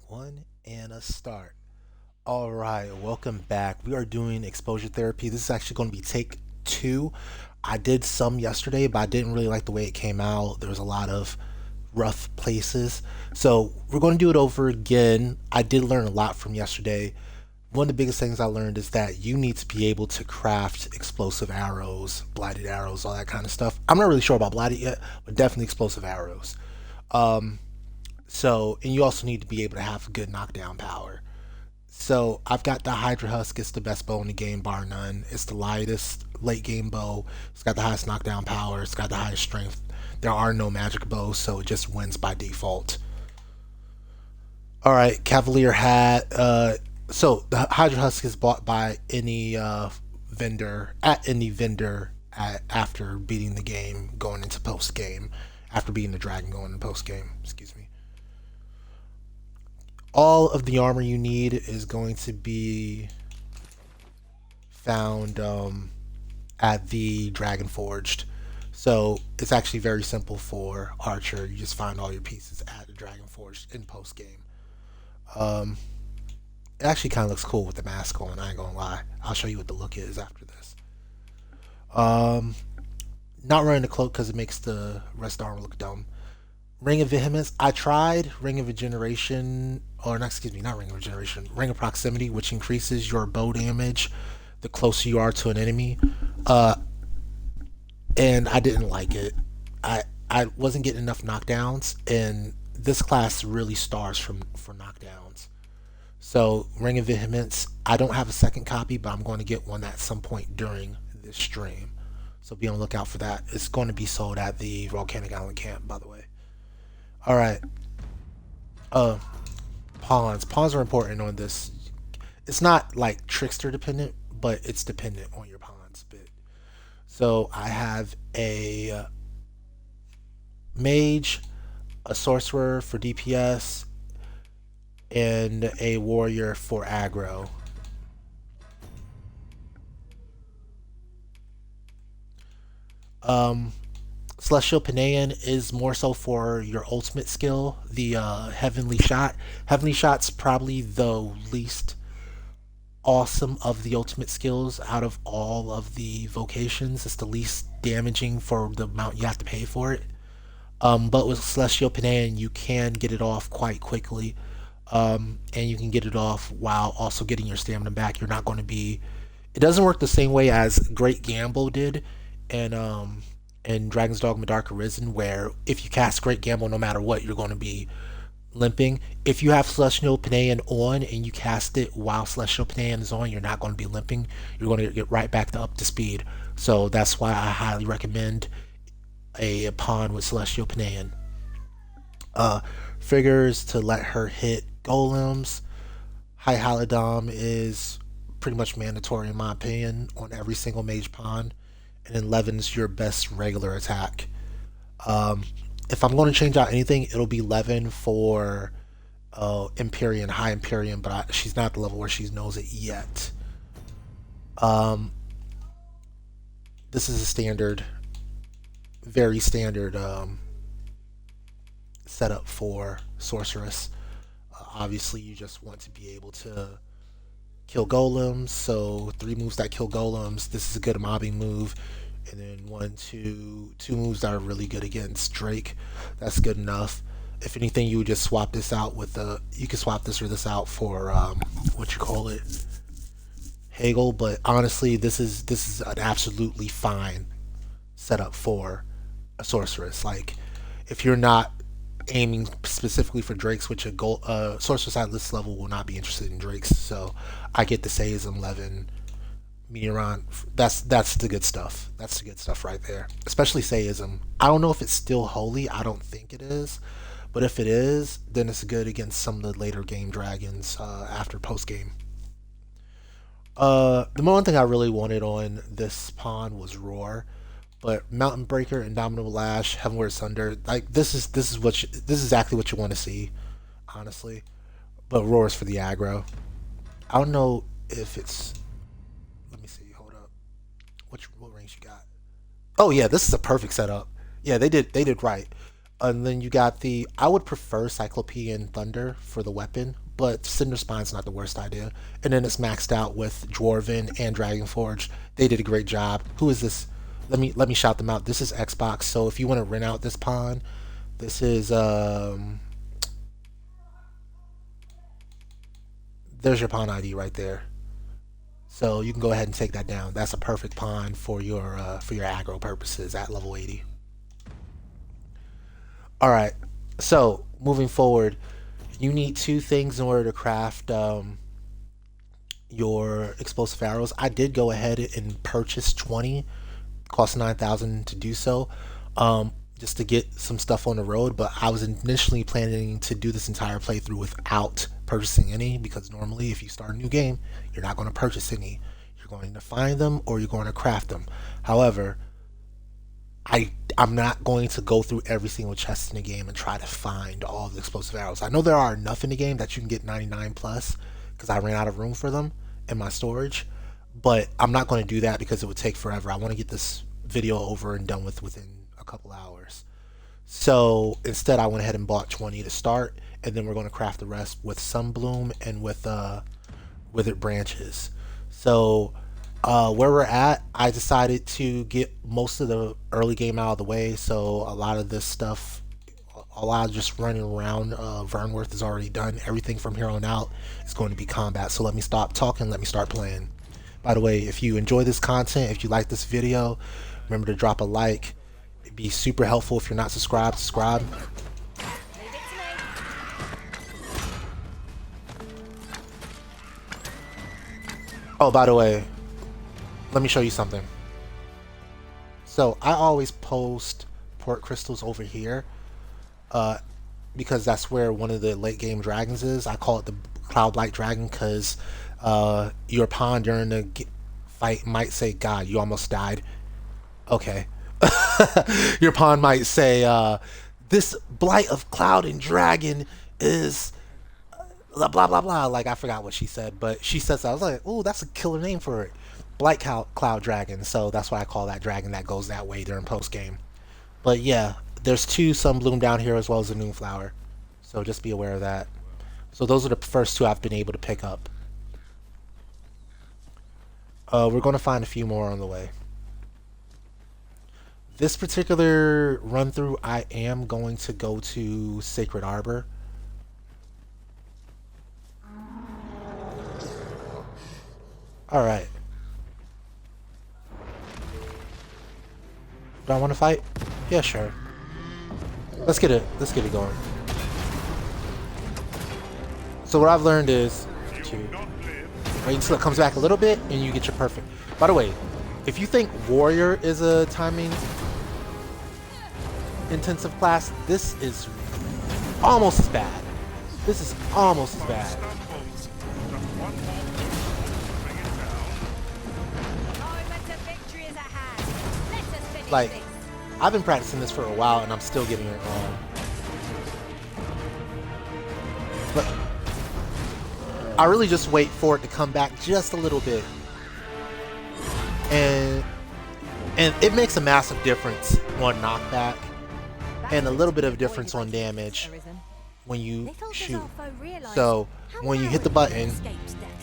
One and a start. All right, welcome back. We are doing exposure therapy. This is actually going to be take two. I did some yesterday, but I didn't really like the way it came out. There was a lot of rough places. So we're going to do it over again. I did learn a lot from yesterday. One of the biggest things I learned is that you need to be able to craft explosive arrows, blighted arrows, all that kind of stuff. I'm not really sure about blighted yet, but definitely explosive arrows. Um, and you also need to be able to have good knockdown power. So I've got the Hydra Husk. It's the best bow in the game, bar none. It's the lightest late game bow. It's got the highest knockdown power. It's got the highest strength. There are no magic bows, so it just wins by default. All right, Cavalier Hat. So the Hydra Husk is bought by any vendor at any vendor after beating the game, going into post game. After beating the dragon, going into post game. Excuse me. All of the armor you need is going to be found at the Dragon Forged. So it's actually very simple for Archer. You just find all your pieces at the Dragon Forged in post game. Um, it actually kind of looks cool with the mask on. I ain't gonna lie. I'll show you what the look is after this. Um, Not running the cloak because it makes the rest of the armor look dumb. Ring of Vehemence. I tried Ring of Regeneration, or not, excuse me, not Ring of Regeneration, Ring of Proximity, which increases your bow damage the closer you are to an enemy. Uh, and I didn't like it. I wasn't getting enough knockdowns, and this class really stars from for knockdowns. So Ring of Vehemence. I don't have a second copy, but I'm going to get one at some point during this stream. So be on the lookout for that. It's going to be sold at the Volcanic Island camp, by the way. All right. Uh, Pawns. Pawns are important on this. It's not like trickster dependent, but it's dependent on your pawns bit. So I have a mage, a sorcerer for DPS, and a warrior for aggro. Um, Celestial Paean is more so for your ultimate skill, the Heavenly Shot. Heavenly Shot's probably the least awesome of the ultimate skills out of all of the vocations. It's the least damaging for the amount you have to pay for it. But with Celestial Paean, you can get it off quite quickly. And you can get it off while also getting your stamina back. You're not going to be. It doesn't work the same way as Great Gamble did, and Dragon's Dogma Dark Arisen, where if you cast Great Gamble, no matter what, you're going to be limping. If you have Celestial Paean on and you cast it while Celestial Paean is on, you're not going to be limping. You're going to get right back to up to speed. So that's why I highly recommend a pawn with Celestial Paean. Uh, Figures to let her hit golems. High Halidom is pretty much mandatory in my opinion on every single mage pawn, and then Levin's your best regular attack. Um, if I'm going to change out anything, it'll be Levin for Empyrean, High Empyrean, but she's not at the level where she knows it yet. Um, this is a standard, very standard setup for Sorceress. Obviously, you just want to be able to kill golems. So three moves that kill golems. This is a good mobbing move. And then two moves that are really good against Drake. That's good enough. If anything, you would just swap this out with the. You can swap this or this out for what you call it, Hagel. But honestly, this is an absolutely fine setup for a sorceress. Like if you're not aiming specifically for Drakes, which a gold sorceress at this level will not be interested in Drakes. So I get the Sayism Levin Meteoron. That's the good stuff. That's the good stuff right there. Especially Sayism. I don't know if it's still holy. I don't think it is. But if it is, then it's good against some of the later game dragons after post game. The one thing I really wanted on this pawn was Roar, but Mountain Breaker, Indomitable Lash, Heavenward Sunder, like this is exactly what you want to see, honestly. But Roar is for the aggro. I don't know if it's. Let me see. Hold up. What range you got? Oh yeah, this is a perfect setup. Yeah, they did right. And then you got the, I would prefer Cyclopean Thunder for the weapon, but Cinder Spine's not the worst idea. And then it's maxed out with Dwarven and Dragonforge. They did a great job. Who is this? Let me shout them out. This is Xbox. So if you want to rent out this pawn, this is there's your pawn ID right there. So you can go ahead and take that down. That's a perfect pawn for your aggro purposes at level 80. All right. So moving forward, you need two things in order to craft your explosive arrows. I did go ahead and purchase 20, cost 9,000 to do so, just to get some stuff on the road. But I was initially planning to do this entire playthrough without purchasing any, because normally if you start a new game, you're not going to purchase any. You're going to find them or you're going to craft them. However, I'm not going to go through every single chest in the game and try to find all the explosive arrows. I know there are enough in the game that you can get 99 plus, because I ran out of room for them in my storage, but I'm not going to do that because it would take forever. I want to get this video over and done with within a couple hours. So instead I went ahead and bought 20 to start, and then we're going to craft the rest with Sunbloom and with withered branches. So where we're at, I decided to get most of the early game out of the way, so a lot of this stuff, a lot of just running around Vernworth is already done. Everything from here on out is going to be combat. So let me stop talking, let me start playing. By the way, if you enjoy this content, if you like this video, remember to drop a like. It'd be super helpful. If you're not subscribed, subscribe. Oh, by the way, let me show you something. So I always post port crystals over here, because that's where one of the late game dragons is. I call it the Cloudlight Dragon because your pawn during the fight might say, "God, you almost died." Okay. Your pawn might say, "This blight of cloud and dragon is blah blah blah blah." Like, I forgot what she said, but she says that. I was like, "Oh, that's a killer name for it, blight cloud dragon." So that's why I call that dragon that goes that way during post game. But yeah, there's two Sunbloom down here as well as a Noonflower, so just be aware of that. So those are the first two I've been able to pick up. We're going to find a few more on the way. This particular run through, I am going to go to Sacred Arbor. Alright. Do I want to fight? Yeah, sure. Let's get it going. So what I've learned is to wait until it comes back a little bit and you get your perfect. By the way, if you think Warrior is a timing intensive class, this is almost as bad. This is almost as bad. Like, I've been practicing this for a while and I'm still getting it wrong. But I really just wait for it to come back just a little bit. And it makes a massive difference on knockback and a little bit of difference on damage when you shoot. So when you hit the button,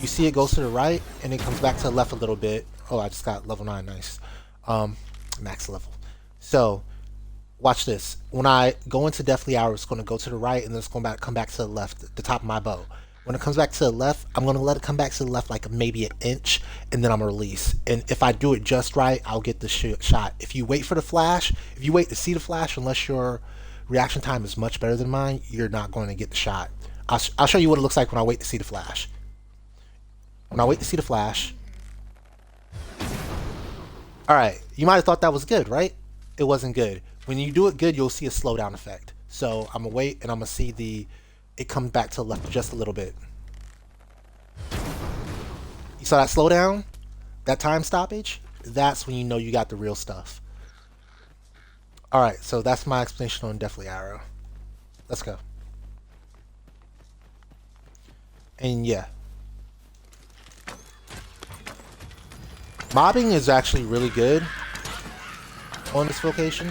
you see it goes to the right and it comes back to the left a little bit. Oh, I just got level 9, nice. Max level. So watch this. When I go into Deathly Hour, it's going to go to the right and then it's going to come back to the left, the top of my bow. When it comes back to the left, I'm going to let it come back to the left like maybe an inch, and then I'm going to release. And if I do it just right, I'll get the shot. If you wait for the flash, if you wait to see the flash, unless your reaction time is much better than mine, you're not going to get the shot. I'll show you what it looks like when I wait to see the flash. When I wait to see the flash. Alright, you might have thought that was good, right? It wasn't good. When you do it good, you'll see a slowdown effect. So I'm going to wait and I'm going to see it comes back to the left just a little bit. You saw that slowdown? That time stoppage? That's when you know you got the real stuff. Alright, so that's my explanation on Deathly Arrow. Let's go. And yeah. Mobbing is actually really good on this location.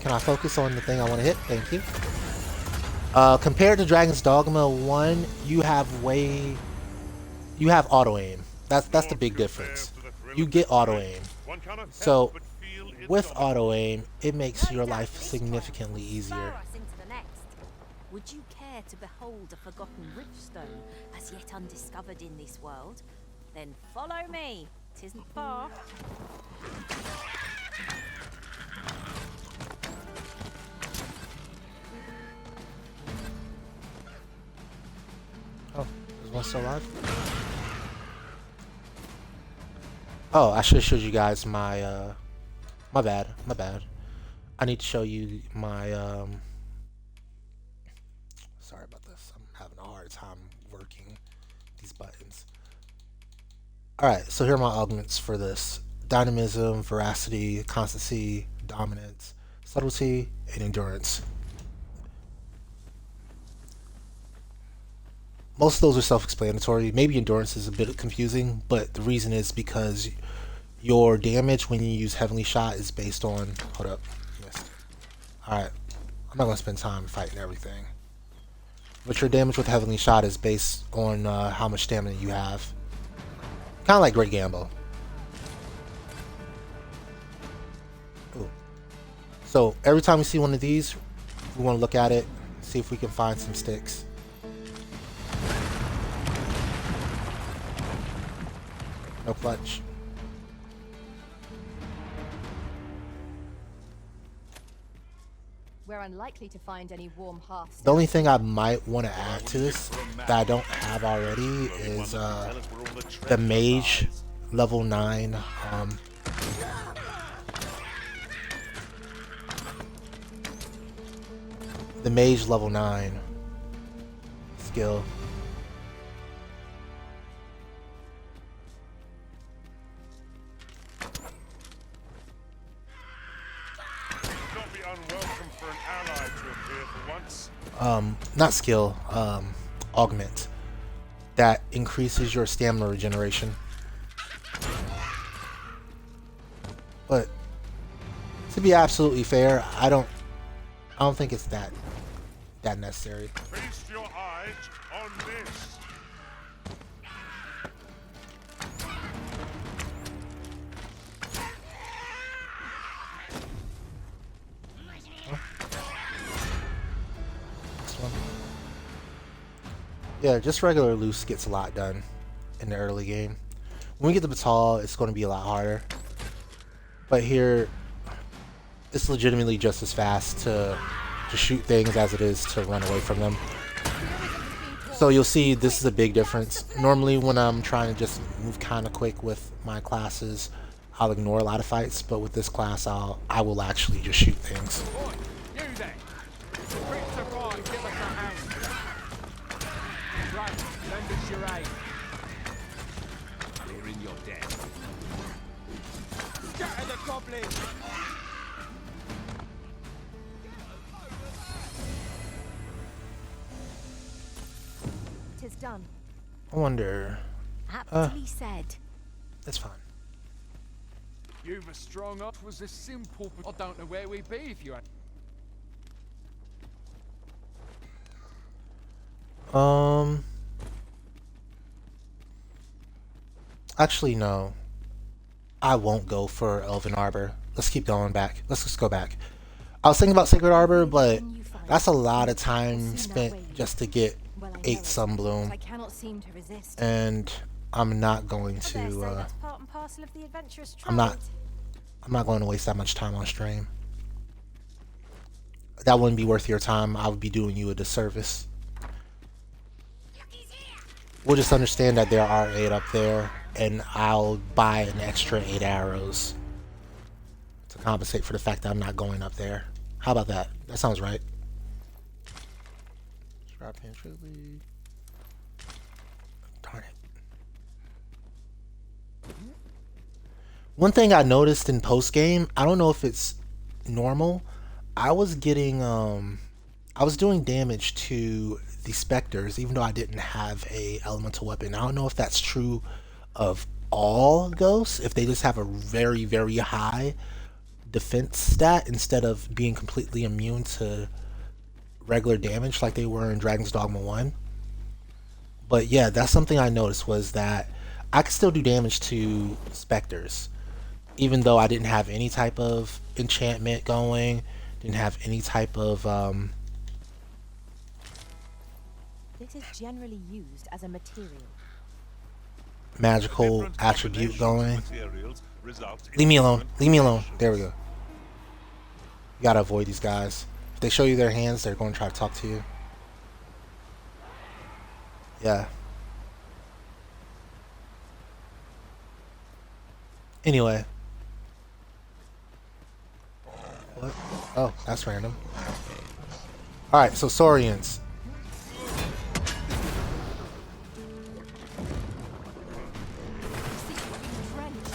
Can I focus on the thing I want to hit? Thank you. Compared to Dragon's Dogma 1, you have auto aim. That's the big difference. You get auto aim. So with auto aim, it makes your life significantly easier. Would you care to behold a forgotten riftstone as yet undiscovered in this world? Then follow me. 'Tisn't far. Oh, is one still alive? Oh, I should have showed you guys my, my bad. I need to show you my, sorry about this. I'm having a hard time working these buttons. Alright, so here are my augments for this. Dynamism, veracity, constancy, dominance, subtlety, and endurance. Most of those are self-explanatory. Maybe endurance is a bit confusing, but the reason is because your damage when you use Heavenly Shot is based on... Hold up. Missed. Alright. I'm not going to spend time fighting everything. But your damage with Heavenly Shot is based on how much stamina you have. Kind of like Great Gamble. Ooh. So every time we see one of these, we want to look at it, see if we can find some sticks. No clutch. We're unlikely to find any warm hearths. The only thing I might want to add to this that I don't have already is the Mage level 9. The Mage level 9 skill. Not skill, augment. That increases your stamina regeneration. But to be absolutely fair, I don't think it's that necessary. Feast your eyes on this. Yeah, just regular loose gets a lot done in the early game. When we get the Batal, it's going to be a lot harder. But here, it's legitimately just as fast to shoot things as it is to run away from them. So you'll see this is a big difference. Normally when I'm trying to just move kind of quick with my classes, I'll ignore a lot of fights. But with this class, I will actually just shoot things. We're in your debt. Scatter the goblins! Tis done. I wonder. Aptly said. That's fine. You've a strong up was a simple. I don't know where we'd be if you had. Actually, no. I won't go for Elven Arbor. Let's keep going back. Let's just go back. I was thinking about Sacred Arbor, but that's a lot of time spent just to get 8 Sunbloom. I cannot seem to resist. And I'm not going to, I'm not going to waste that much time on stream. That wouldn't be worth your time. I would be doing you a disservice. We'll just understand that there are 8 up there, and I'll buy an extra 8 arrows to compensate for the fact that I'm not going up there. How about that? That sounds right. Darn it. One thing I noticed in post game, I don't know if it's normal. I was getting I was doing damage to the specters even though I didn't have a elemental weapon. I don't know if that's true of all ghosts, if they just have a very, very high defense stat instead of being completely immune to regular damage like they were in Dragon's Dogma 1. But yeah, that's something I noticed, was that I could still do damage to specters even though I didn't have any type of enchantment going, didn't have any type of This is generally used as a material. magical Different attribute combinations of going. materials result in Leave me alone. different Leave me alone. reactions. There we go. You gotta avoid these guys. If they show you their hands, they're going to try to talk to you. Yeah. Anyway. What? Oh, that's random. Alright, so Saurians.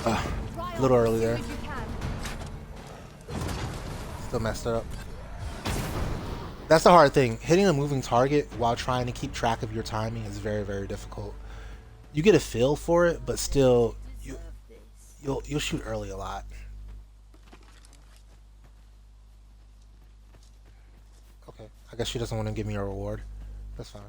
A little early there. Still messed up. That's the hard thing. Hitting a moving target while trying to keep track of your timing is very, very difficult. You get a feel for it, but still, you'll shoot early a lot. Okay, I guess she doesn't want to give me a reward. That's fine.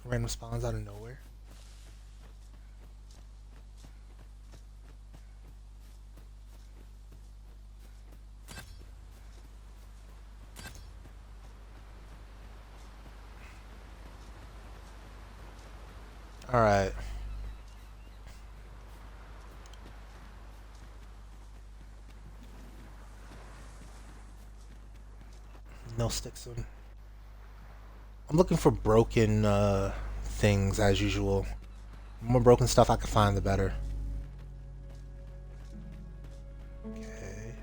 Random spawns out of nowhere. All right. No sticks in. I'm looking for broken things as usual. The more broken stuff I can find, the better. Okay.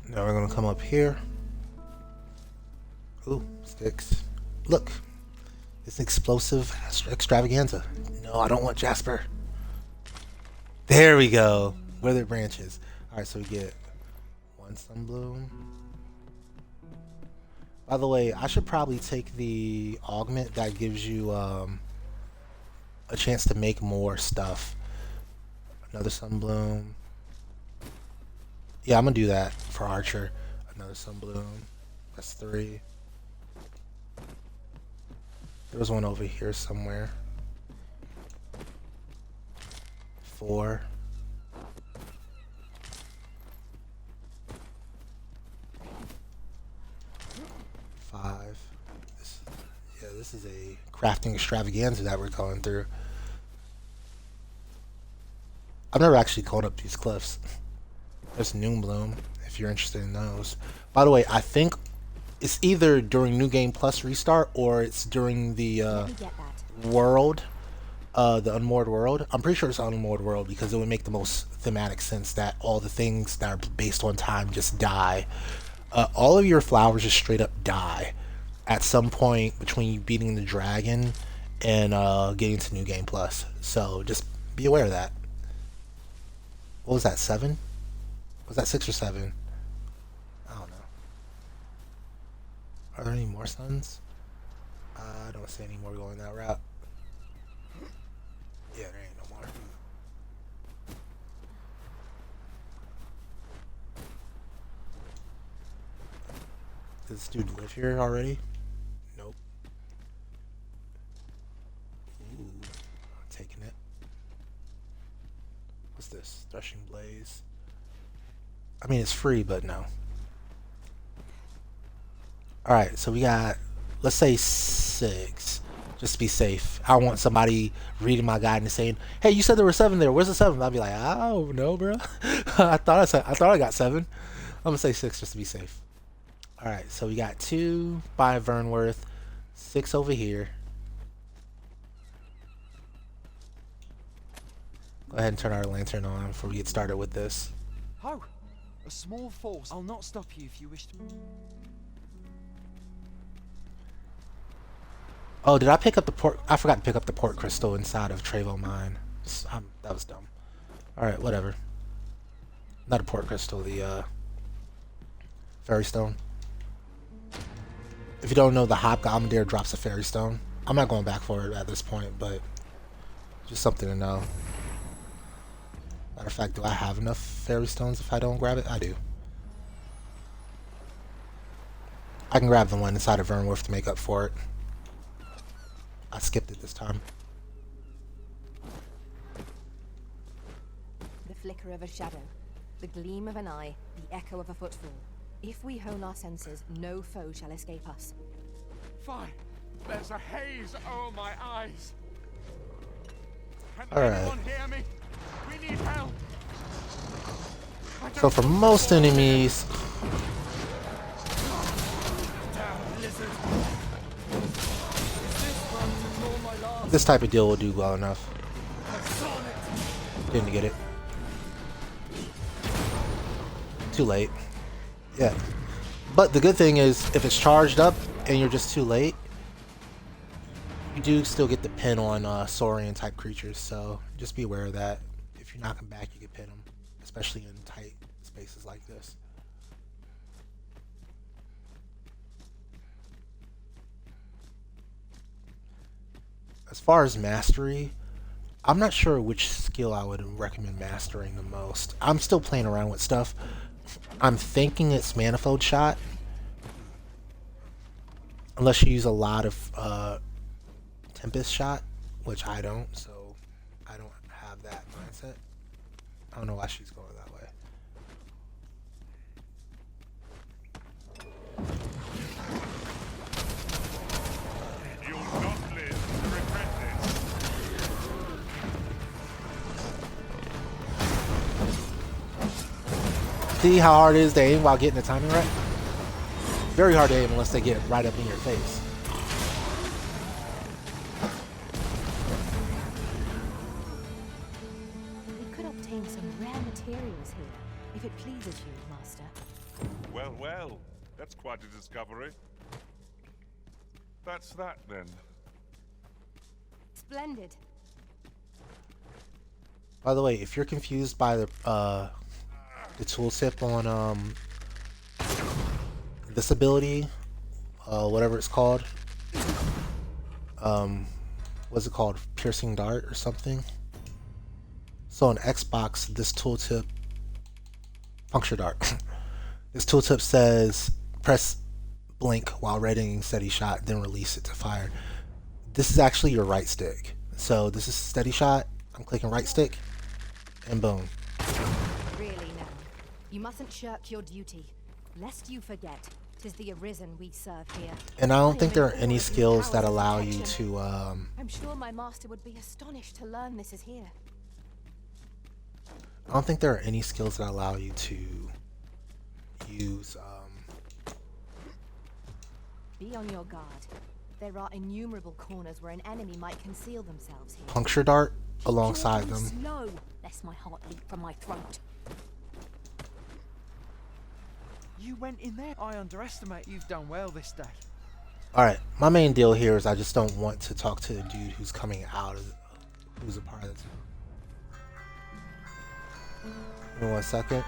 Now we're gonna come up here. Ooh, sticks. Look, it's an explosive extravaganza. No, I don't want Jasper. There we go. Withered branches. Alright, so we get one sunbloom. By the way, I should probably take the augment that gives you a chance to make more stuff. Another sunbloom. Yeah, I'm gonna do that for Archer. Another sunbloom. That's 3. There was one over here somewhere. 4. 5. This is a crafting extravaganza that we're going through. I've never actually gone up these cliffs. There's Noonbloom, if you're interested in those. By the way, I think it's either during New Game Plus restart or it's during the world, the Unmoored World. I'm pretty sure it's Unmoored World because it would make the most thematic sense that all the things that are based on time just die. All of your flowers just straight up die at some point between you beating the dragon and getting to New Game Plus. So just be aware of that. What was that, 7? Was that 6 or 7? I don't know. Are there any more suns? I don't see any more going that route. Yeah, there ain't no more. Does this dude live here already? Nope. Ooh, I'm taking it. What's this? Threshing Blaze. I mean, it's free, but no. Alright, so we got, let's say 6. Just to be safe. I don't want somebody reading my guide and saying, hey, you said there were 7 there. Where's the 7? I'll be like, oh, no, bro. I thought I got 7. I'm going to say 6 just to be safe. Alright, so we got 2 by Vernworth. 6 over here. Go ahead and turn our lantern on before we get started with this. Ho! A small force. I'll not stop you if you wish to. Oh, did I pick up the port? I forgot to pick up the port crystal inside of Trevo Mine. That was dumb. Alright, whatever. Not a port crystal, the fairy stone. If you don't know, the Hobgoblin drops a fairy stone. I'm not going back for it at this point, but just something to know. Matter of fact, do I have enough fairy stones if I don't grab it? I do. I can grab the one inside of Earthwyrm to make up for it. I skipped it this time. The flicker of a shadow, the gleam of an eye, the echo of a footfall. If we hone our senses, no foe shall escape us. Fine. There's a haze over my eyes. Can Alright. anyone hear me? We need help. So for most enemies, this type of deal will do well enough. Didn't get it. Too late. Yeah. But the good thing is, if it's charged up and you're just too late, you do still get the pin on Saurian type creatures, so just be aware of that. If you knock them back, you can pin them, especially in tight spaces like this. As far as mastery, I'm not sure which skill I would recommend mastering the most. I'm still playing around with stuff. I'm thinking it's Manifold Shot. Unless you use a lot of Tempest Shot, which I don't, so I don't have that mindset. I don't know why she's going that way. You'll not live to regret this. See how hard it is to aim while getting the timing right? Very hard to aim unless they get it right up in your face. We could obtain some rare materials here, if it pleases you, Master. Well, well, that's quite a discovery. That's that then. Splendid. By the way, if you're confused by the tooltip on this ability, whatever it's called, what's it called? Piercing Dart or something? So on Xbox, this tooltip, Puncture Dart, this tooltip says press blink while readying steady shot, then release it to fire. This is actually your right stick. So this is steady shot, I'm clicking right stick, and boom. Really now, you mustn't shirk your duty, lest you forget 'tis the Arisen we serve here. And I don't think there are any skills that allow you to, I'm sure my master would be astonished to learn this is here. I don't think there are any skills that allow you to use, Be on your guard. There are innumerable corners where an enemy might conceal themselves here. Puncture Dart alongside them. Slow, lest my heart leap from my throat. You went in there. I underestimate you've done well this day. Alright, my main deal here is I just don't want to talk to the dude who's coming out of, who's a part of this. Give me 1 second.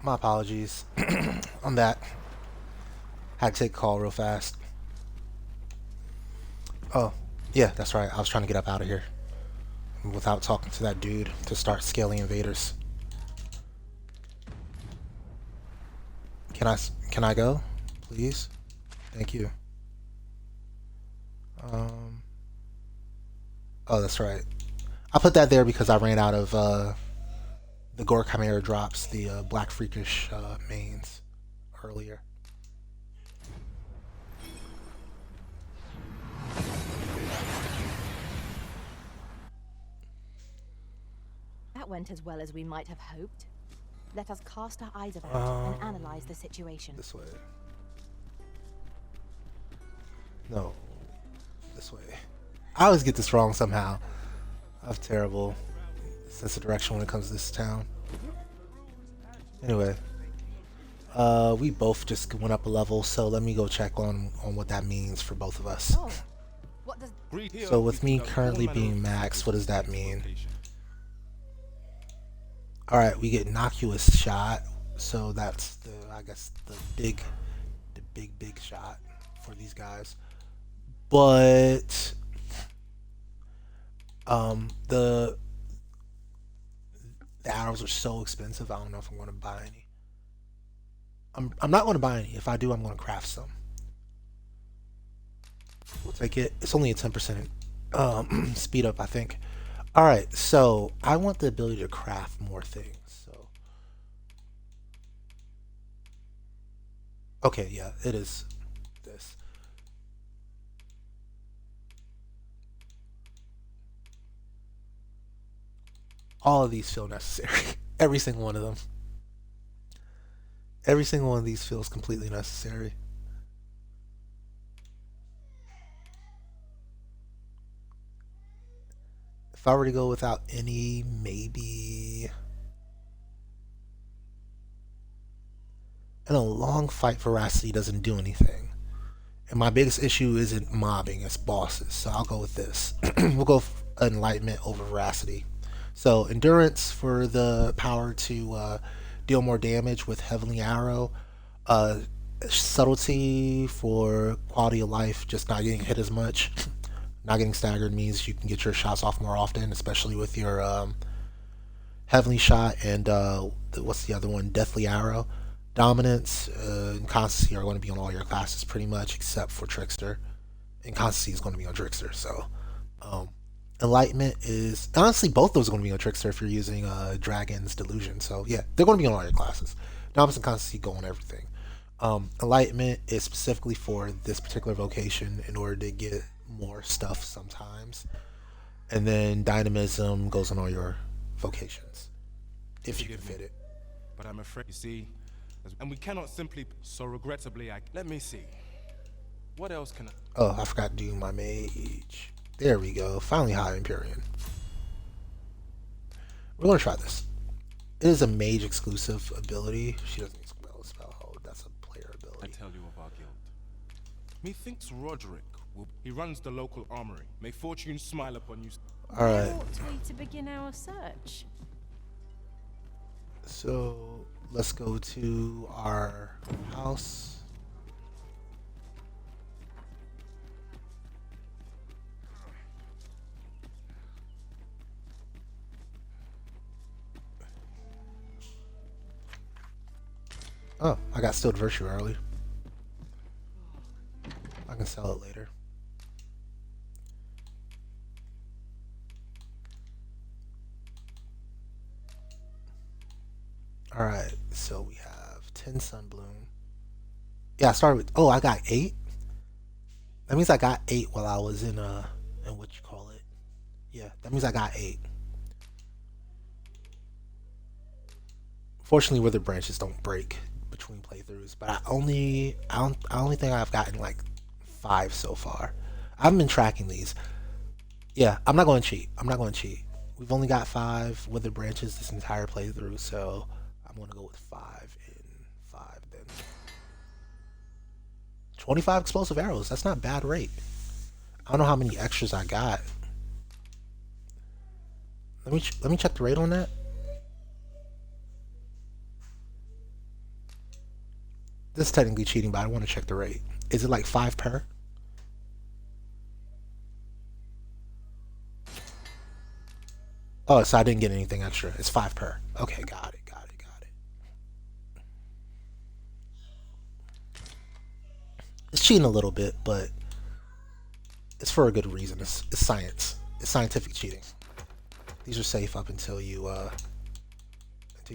My apologies on that. Had to take a call real fast. Oh, yeah, that's right. I was trying to get up out of here without talking to that dude to start scaling invaders. Can I go, please? Thank you. Oh, that's right. I put that there because I ran out of the Gore Chimera drops, the Black Freakish mains earlier. That went as well as we might have hoped. Let us cast our eyes about and analyze the situation. This way. No. This way. I always get this wrong somehow. I have terrible sense of direction when it comes to this town. Anyway. We both just went up a level, so let me go check on what that means for both of us. Oh, what does... So with me currently being max, what does that mean? Alright, we get Nocuous Shot, so that's the, I guess, the big shot for these guys. But the arrows are so expensive, I don't know if I'm going to buy any. I'm not going to buy any. If I do, I'm going to craft some. We'll take it. It's only a 10% speed up, I think. Alright, so I want the ability to craft more things. So, okay, yeah, it is this. All of these feel necessary. Every single one of them. Every single one of these feels completely necessary. If I were to go without any, maybe... And a long fight, Veracity doesn't do anything. And my biggest issue isn't mobbing, it's bosses. So I'll go with this. We'll go Enlightenment over Veracity. So Endurance for the power to deal more damage with Heavenly Arrow. Subtlety for quality of life, just not getting hit as much. Not getting staggered means you can get your shots off more often, especially with your Heavenly Shot and what's the other one? Deathly Arrow. Dominance and Constancy are going to be on all your classes pretty much, except for Trickster. And Constancy is going to be on Trickster. So, Enlightenment is honestly both those are going to be on Trickster if you're using Dragon's Delusion. So yeah, they're going to be on all your classes. Dominance and Constancy go on everything. Enlightenment is specifically for this particular vocation in order to get more stuff sometimes, and then Dynamism goes on all your vocations if you can fit it. But I'm afraid, you see, and we cannot simply. So regrettably, let me see. What else can I? Oh, I forgot to do my Mage. There we go. Finally, High Empyrean. We're gonna try this. It is a Mage exclusive ability. She doesn't spell hold. That's a player ability. I tell you of our guild. Methinks Roderick. He runs the local armory. May fortune smile upon you. All right. Where ought we to begin our search? So let's go to our house. Oh, I got Stilled Virtue early. I can sell it later. Alright, so we have 10 Sunbloom. Yeah, I started with... Oh, I got 8? That means I got 8 while I was in what you call it. Yeah, that means I got 8. Fortunately, wither branches don't break between playthroughs, but I only think I've gotten like 5 so far. I haven't been tracking these. Yeah, I'm not going to cheat. We've only got 5 wither branches this entire playthrough, so I'm going to go with 5 and 5 then. 25 explosive arrows. That's not a bad rate. I don't know how many extras I got. Let me check the rate on that. This is technically cheating, but I want to check the rate. Is it like 5 per? Oh, so I didn't get anything extra. It's 5 per. Okay, got it. It's cheating a little bit, but it's for a good reason. It's science. It's scientific cheating. These are safe up until you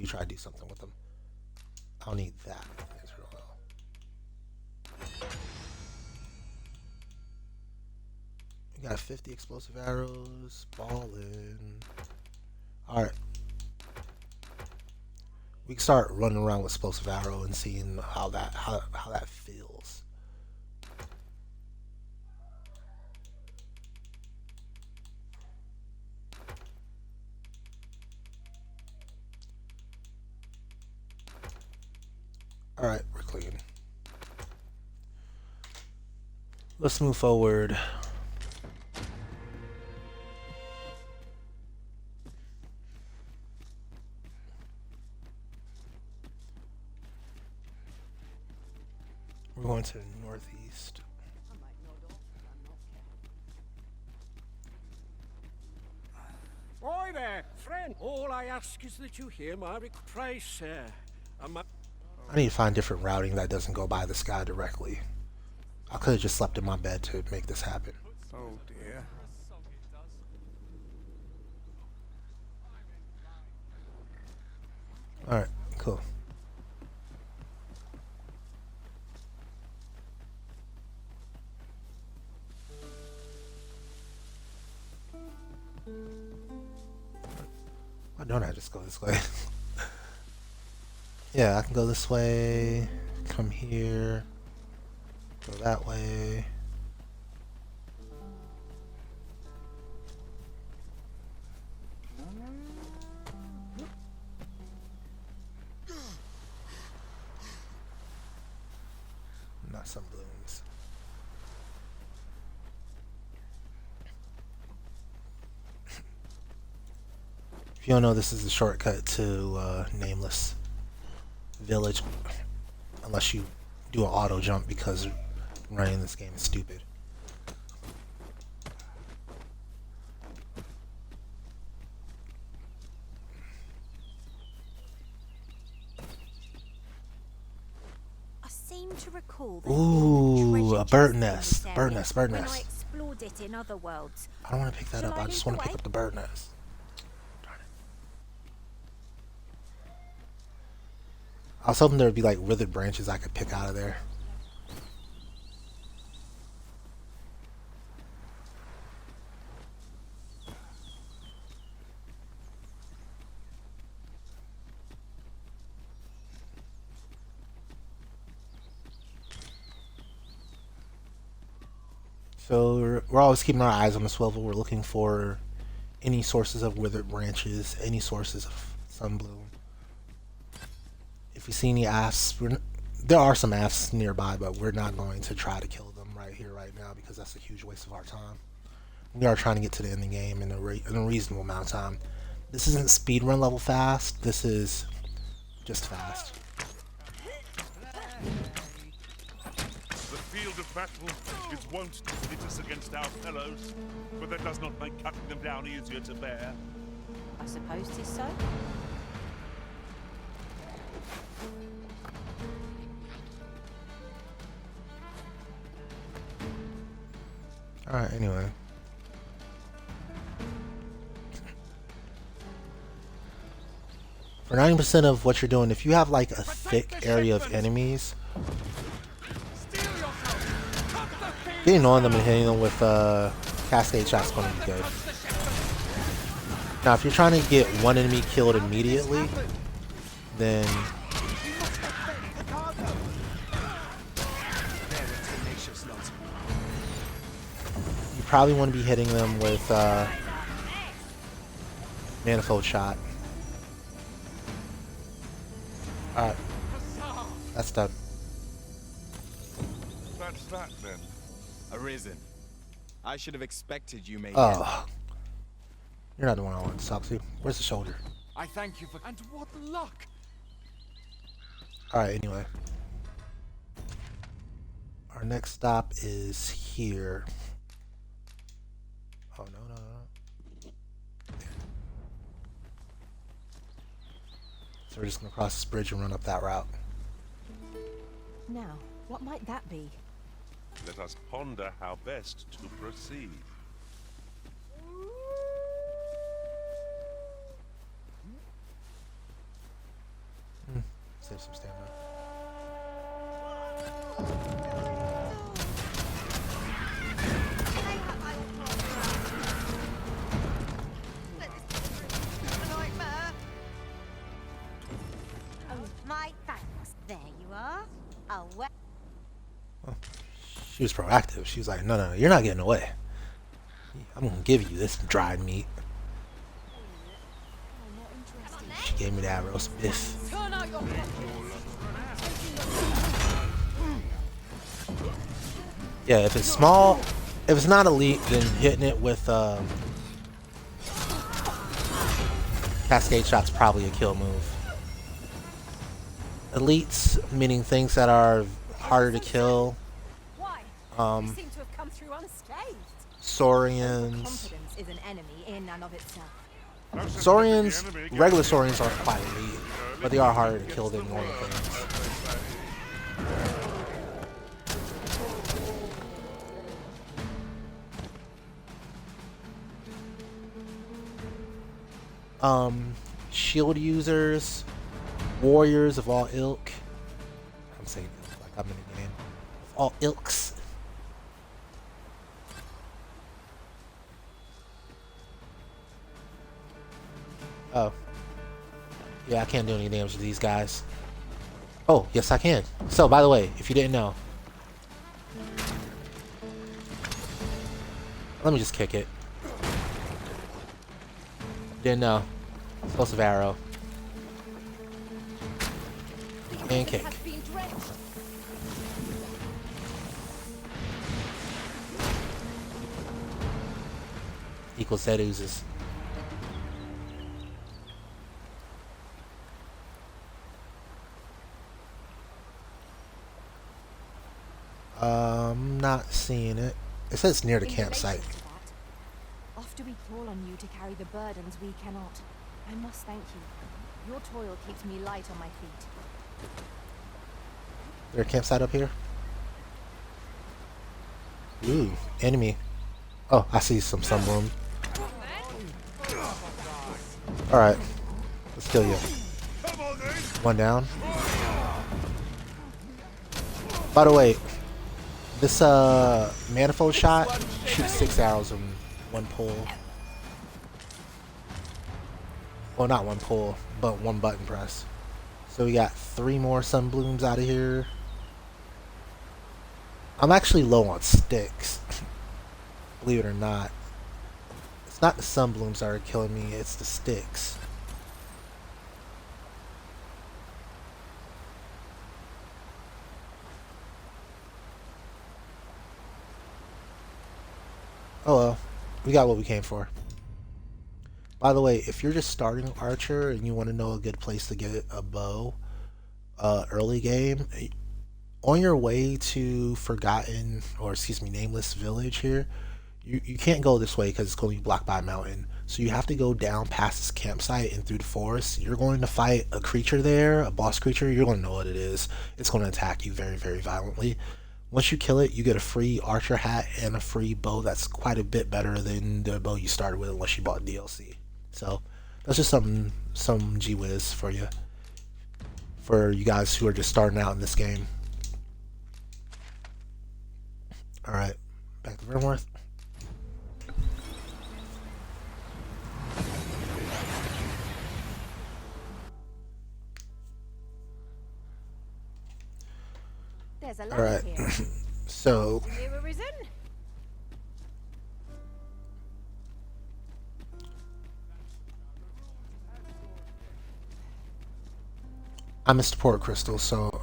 try to do something with them. I'll need that. We got 50 explosive arrows. Ballin'. Alright. We can start running around with explosive arrow and seeing how that feels. Alright, we're clean. Let's move forward. We're going to the northeast. Oi there, friend. All I ask is that you hear my request, sir. I need to find different routing that doesn't go by this guy directly. I could have just slept in my bed to make this happen. Oh dear. Alright, cool. Why don't I just go this way? Yeah, I can go this way, come here, go that way. Not some blooms. If you don't know, this is the shortcut to Nameless Village, unless you do an auto jump, because running this game is stupid. I seem to recall there Ooh, being a treasure bird chests in nest. this Bird area nest, bird when I nest. explored it in other worlds. I don't want to pick that Shall up. I I just lead want the to pick way? up the bird nest. I was hoping there would be like withered branches I could pick out of there. So we're always keeping our eyes on the swivel. We're looking for any sources of withered branches, any sources of sunbloom. If we see any asps, there are some asps nearby, but we're not going to try to kill them right here, right now, because that's a huge waste of our time. We are trying to get to the end of the game in a reasonable amount of time. This isn't speedrun level fast. This is just fast. The field of battle is wont to pit us against our fellows, but that does not make cutting them down easier to bear. I suppose 'tis so. Alright, anyway. For 90% of what you're doing, if you have like a thick area of enemies, getting on them and hitting them with Cascade Shot is going to be good. Now, if you're trying to get one enemy killed immediately, then you probably want to be hitting them with Manifold Shot. Alright, that's done. That's that then. Arisen. I should have expected you, Mage. Oh. You're not the one I wanted to talk to. Where's the shoulder? I thank you for... And what luck! Alright, anyway. Our next stop is here. Oh, no. So we're just gonna cross this bridge and run up that route. Now, what might that be? Let us ponder how best to proceed. Save some stamina. My thanks. There you are. Oh, well. She was proactive. She was like, no, you're not getting away. I'm gonna give you this dried meat. She gave me that roast beef. Yeah, if it's small, if it's not elite, then hitting it with Cascade Shot's probably a kill move. Elites, meaning things that are harder to kill. Why? You seem to have come through unscathed. Saurians. Confidence is an enemy in and of itself. Saurians, regular Saurians aren't quite elite, but they are harder to kill than normal things. Shield users, warriors of all ilk. I'm saying ilk like I'm in the game. Of all ilks. Oh. Yeah, I can't do any damage to these guys. Oh, yes I can. So, by the way, if you didn't know. Let me just kick it. Didn't know. Explosive arrow. And kick. Equals Z oozes. Not seeing it. It says near the campsite. After we call on you to carry the burdens we cannot, I must thank you. Your toil keeps me light on my feet. Is there a campsite up here? Ooh, enemy. Oh, I see some sunbloom. Alright. Let's kill you. One down. By the way, this Manifold Shot shoots 6 arrows in one pull. Well, not one pull, but one button press. So we got 3 more sunblooms out of here. I'm actually low on sticks. Believe it or not. It's not the sunblooms that are killing me, it's the sticks. Oh well, we got what we came for. By the way, if you're just starting Archer and you want to know a good place to get a bow early game, on your way to Forgotten, or excuse me, Nameless Village here, you can't go this way because it's going to be blocked by a mountain. So you have to go down past this campsite and through the forest. You're going to fight a creature there, a boss creature. You're going to know what it is. It's going to attack you very, very violently. Once you kill it, you get a free archer hat and a free bow that's quite a bit better than the bow you started with unless you bought DLC. So that's just some gee whiz for you. For you guys who are just starting out in this game. Alright, back to Vernworth. There's a ladder Alright, here. so You were risen? I missed the port crystal, so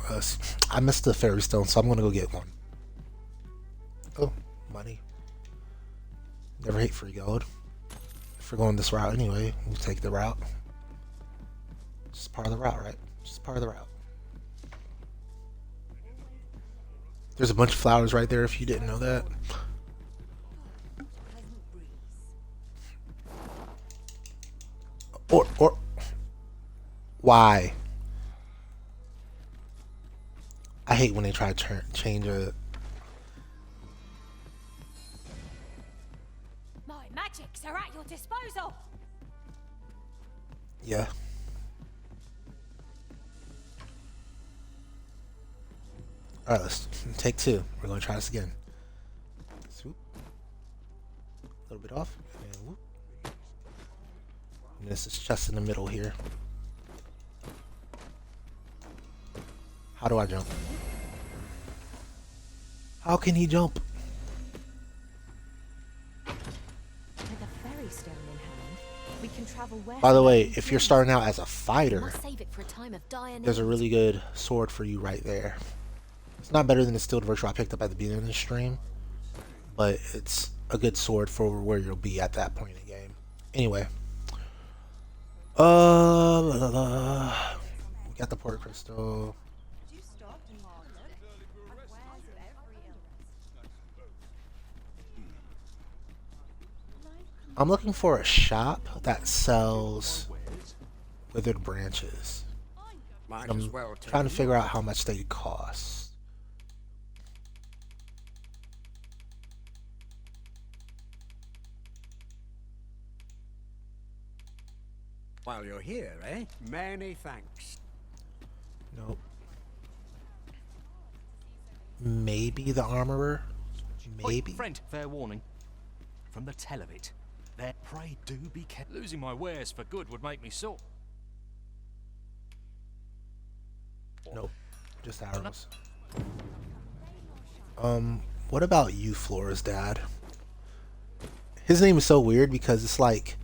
I missed the fairy stone, so I'm gonna go get one. Oh, money. Never hate free gold. If we're going this route anyway, we'll take the route. Just part of the route, right? Just part of the route. There's a bunch of flowers right there if you didn't know that. Or why? I hate when they try to change a. My magics are at your disposal. Yeah. Alright, let's take two. We're gonna try this again. Swoop. A little bit off. And whoop. And this is just in the middle here. How do I jump? How can he jump? With a fairy stone in hand, we can travel where. By the way, if you're starting out as a fighter, Must save it for a time of dire there's a need. really good sword for you right there. It's not better than the steel virtue I picked up at the beginning of the stream, but it's a good sword for where you'll be at that point in the game. Anyway, we got the port crystal. I'm looking for a shop that sells withered branches. Might I'm as well trying to figure out how much they cost. While you're here, eh? Many thanks. Nope. Maybe the armorer? Maybe? Oi, friend, fair warning. From the tell of it, there, pray do be careful. Losing my wares for good would make me sore. Nope. Just arrows. What about you, Flora's dad? His name is so weird because it's like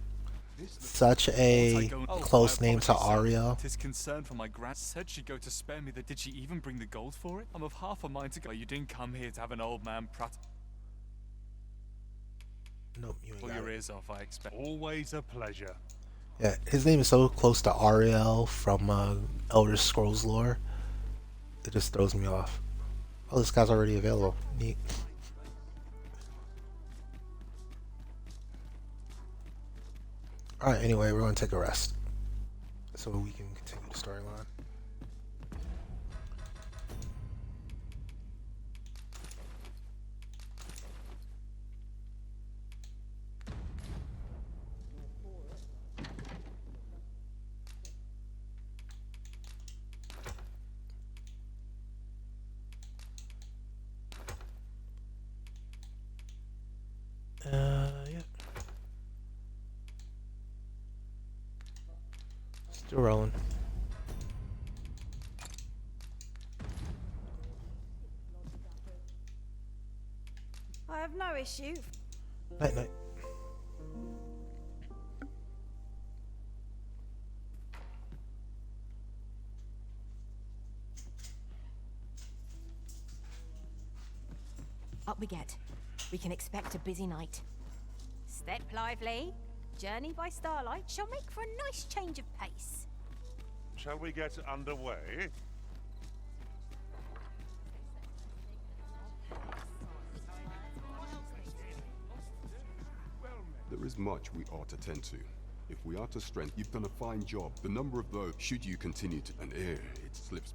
such a close name to Ariel. Tis concern for my grand said she'd go to spare me. That did she even bring the gold for it? I'm of half a mind to go. You didn't come here to have an old man prat. Nope, you ain't Pull got your it. ears off, I expect. Always a pleasure. Yeah, his name is so close to Ariel from Elder Scrolls lore. It just throws me off. Oh, this guy's already available. Neat. Alright, anyway, we're going to take a rest so we can continue the storyline. Yeah. Still rolling. I have no issue. Night night. Up we get. We can expect a busy night. Step lively. Journey by starlight shall make for a nice change of pace. Shall we get underway? There is much we ought to tend to. If we are to strengthen, you've done a fine job. The number of those, should you continue to, and ere it slips.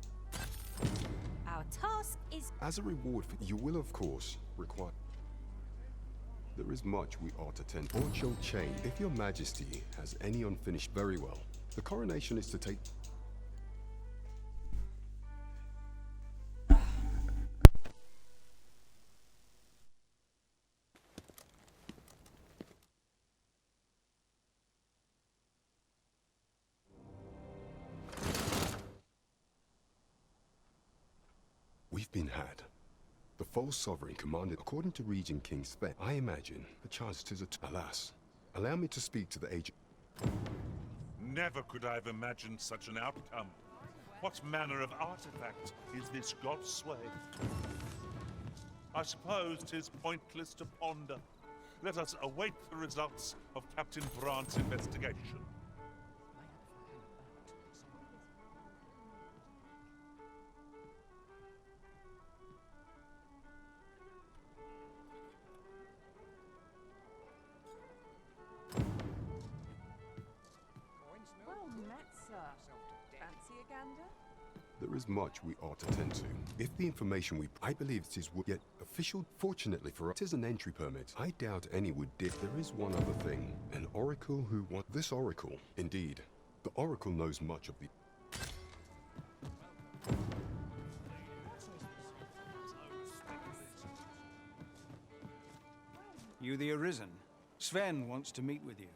Our task is As a reward for, you will of course require. There is much we ought to tend to. Or shall change. If your majesty has any unfinished, very well. The coronation is to take. We've been had. The false sovereign commanded, according to Regent King Sven. I imagine the chance tis alas. Allow me to speak to the agent. Never could I have imagined such an outcome. What manner of artifact is this God's sway? I suppose 'tis pointless to ponder. Let us await the results of Captain Brandt's investigation. there is much we ought to tend to. If the information I believe it is yet official, fortunately for us, it is an entry permit. I doubt any would dip. There is one other thing. An oracle who want this oracle. Indeed, the oracle knows much of the... You the Arisen? Sven wants to meet with you.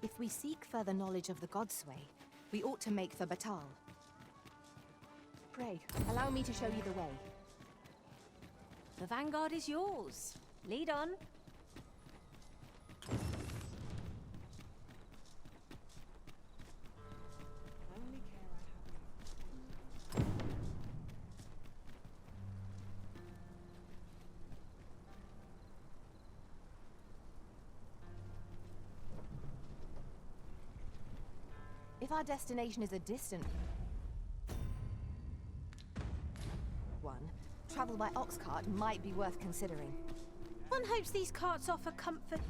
If we seek further knowledge of the Godsway, we ought to make for Batal. Pray, allow me to show you the way. The vanguard is yours. Lead on. If our destination is a distant one, travel by ox cart might be worth considering. One hopes these carts offer comfort.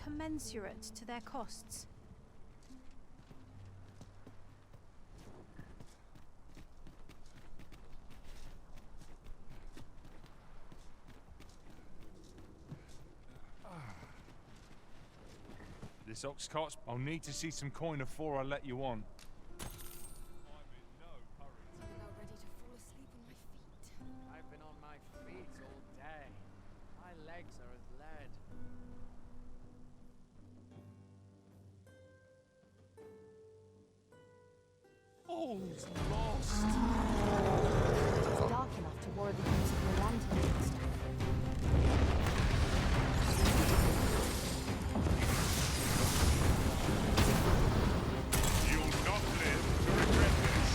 Commensurate to their costs. This ox cart's... I'll need to see some coin before I let you on. I've been on my feet all day. My legs are as lead. All's lost! It's dark enough to warrant the use of the lantern and stuff. You'll not live to regret this.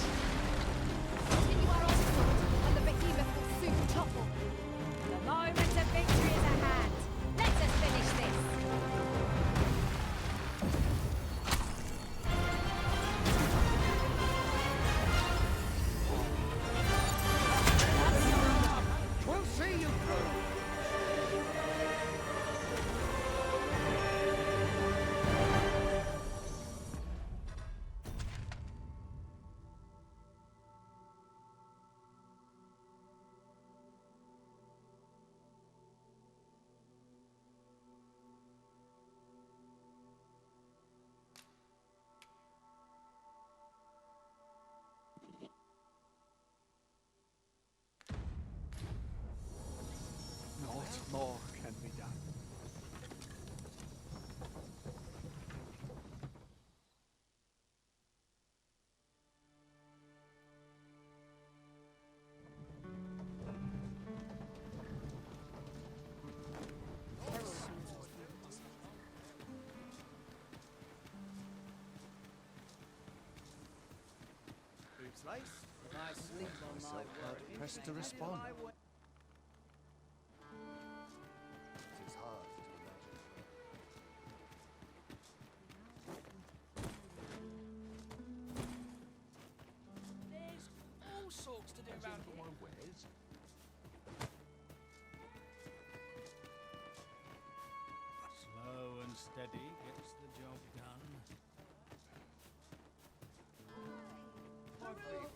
Continue our onslaught, and the behemoth will soon topple. The moment of victory is at hand. Let us finish this. We'll see you through. Not more can be done. Pressed to respond. There's all sorts to do around here. Slow and steady gets the job done.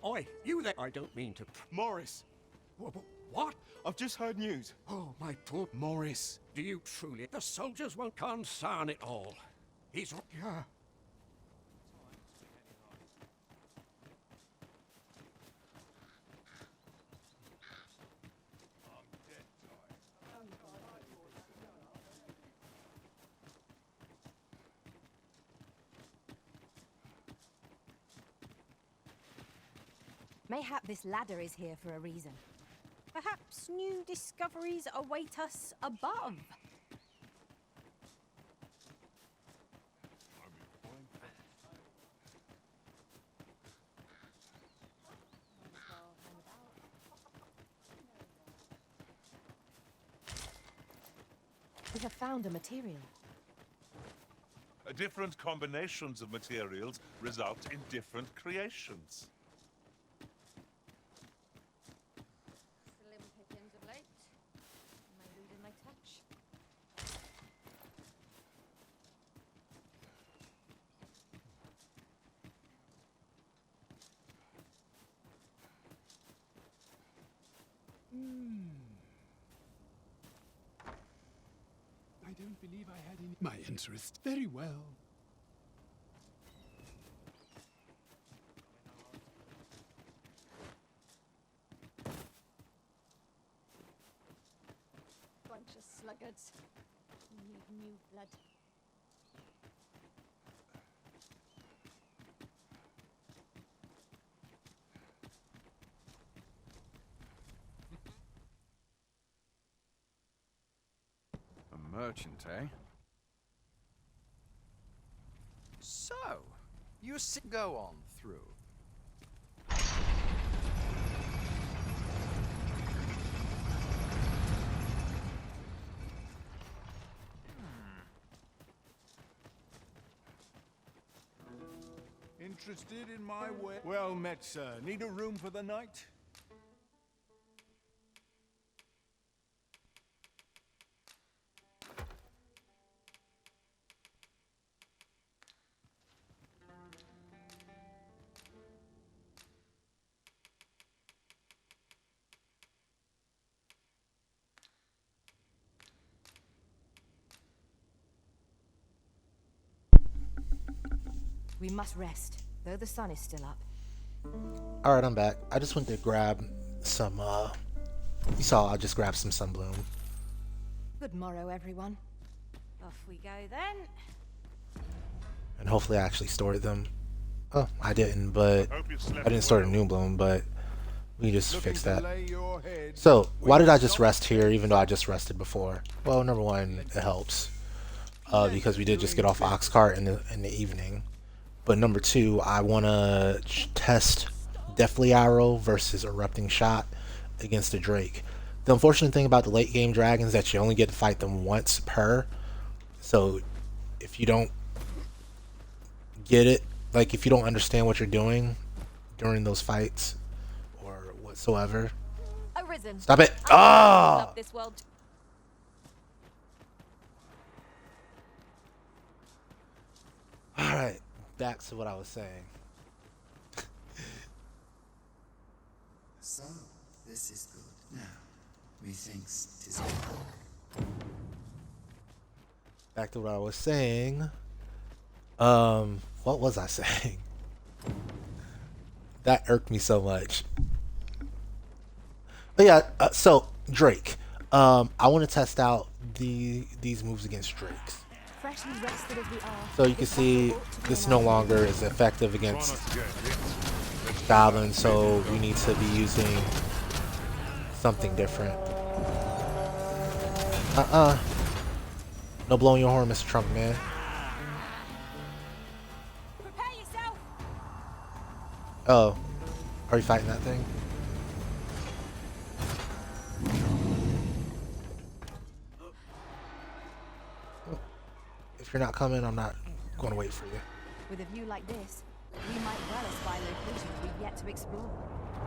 Oi, you there! I don't mean to. Morris! What? I've just heard news. Oh, my poor Morris. Do you truly? The soldiers won't concern it all. He's. Yeah. Mayhap this ladder is here for a reason. Perhaps new discoveries await us above. We have found a material. Different combinations of materials result in different creations. Slim pickings of late. Am I losing my touch? I don't believe I had any... My interest. Very well. Bunch of sluggards. Need new blood. A merchant, eh? So, you go on through. Interested in my way? Well met, sir. Need a room for the night? We must rest, though the sun is still up. Alright, I'm back. I just went to grab some, you saw I just grabbed some sunbloom. Good morrow, everyone. Off we go then. And hopefully I actually stored them. Oh, I didn't, but I didn't store the new bloom, but we can just fix that. So, why did I just rest here even though I just rested before? Well, number one, it helps. Because we did just get off Oxcart in the evening. But number two, I want to test Deathly Arrow versus Erupting Shot against the Drake. The unfortunate thing about the late game dragons is that you only get to fight them once per. So if you don't get it, like if you don't understand what you're doing during those fights or whatsoever, Arisen. stop it! Ah! This world. All right, back to what I was saying. So, this is good. Now, methinks 'tis Back to what I was saying. What was I saying? That irked me so much. But yeah, so Drake. I want to test out these moves against Drakes. Freshly rested as we are. So you can see this no longer is effective against goblins, so we need to be using something different. No blowing your horn, Mr. Trump, man. Prepare yourself. Oh, are you fighting that thing? If you're not coming, I'm not going to wait for you. With a view like this, we might well espy locations we've yet to explore.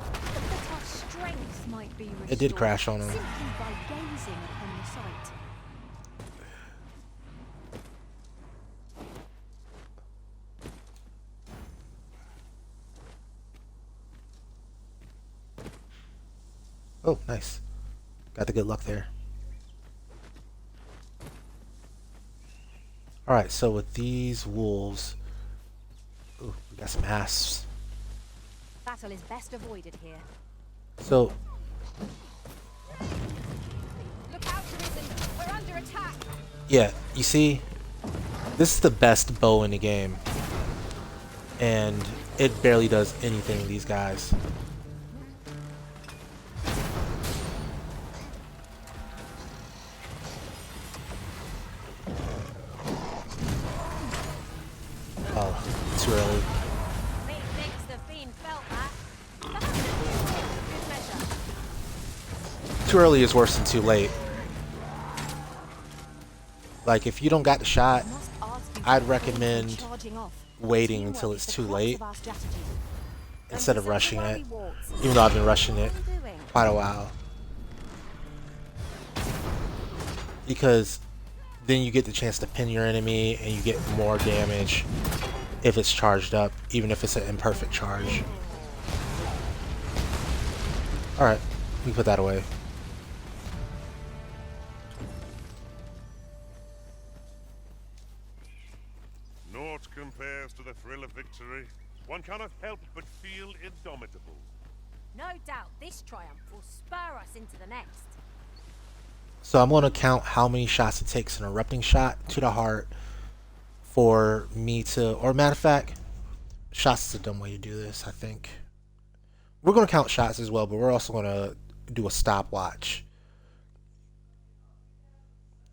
But that our strength might be restored It did crash on him. simply by gazing upon the sight. Oh, nice. Got the good luck there. Alright, so with these wolves... Ooh, we got some asps. Battle is best avoided here. So... Look out, Arisen! We're under attack! yeah, you see? This is the best bow in the game. And it barely does anything to these guys. Oh, too early. Methinks the fiend felt that. Good measure. Too early is worse than too late. Like, if you don't got the shot, Must ask you I'd to recommend charging off. waiting Teamwork until is it's the too crux late of our strategy. instead of And rushing so it. away we walked. Even though I've been rushing it What are you doing? quite a while. Because then you get the chance to pin your enemy and you get more damage if it's charged up, even if it's an imperfect charge. Alright, let me put that away. Naught compares to the thrill of victory. One cannot help but feel indomitable. No doubt this triumph will spur us into the next. So I'm going to count how many shots it takes an erupting shot to the heart for me to, or matter of fact, shots is a dumb way to do this, I think. We're going to count shots as well, but we're also going to do a stopwatch.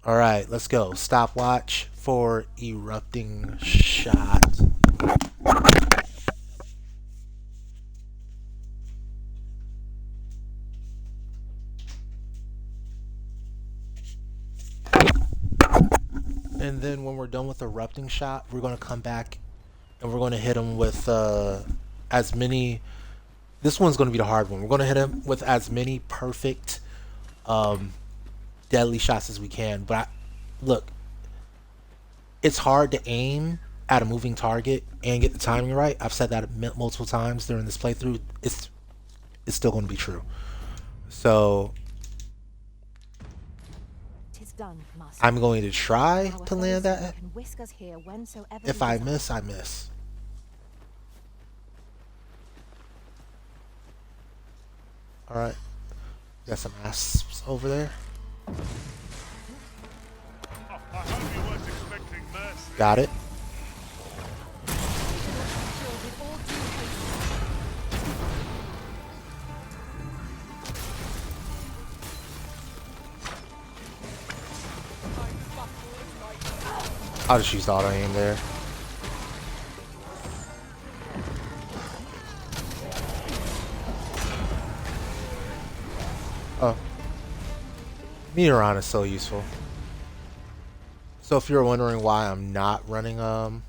Alright, let's go. Stopwatch for erupting shot. And then when we're done with erupting shot, we're going to come back and we're going to hit him with as many. This one's going to be the hard one. We're going to hit him with as many perfect deadly shots as we can. But look, it's hard to aim at a moving target and get the timing right. I've said that multiple times during this playthrough. It's still going to be true. So Done, master. I'm going to try to land that. Can whisk us here whensoever If I miss, I miss. Alright. Got some asps over there. I hope you weren't expecting mercy. Got it. I'll just use auto aim there. Oh. Meteoron is so useful. So if you're wondering why I'm not running what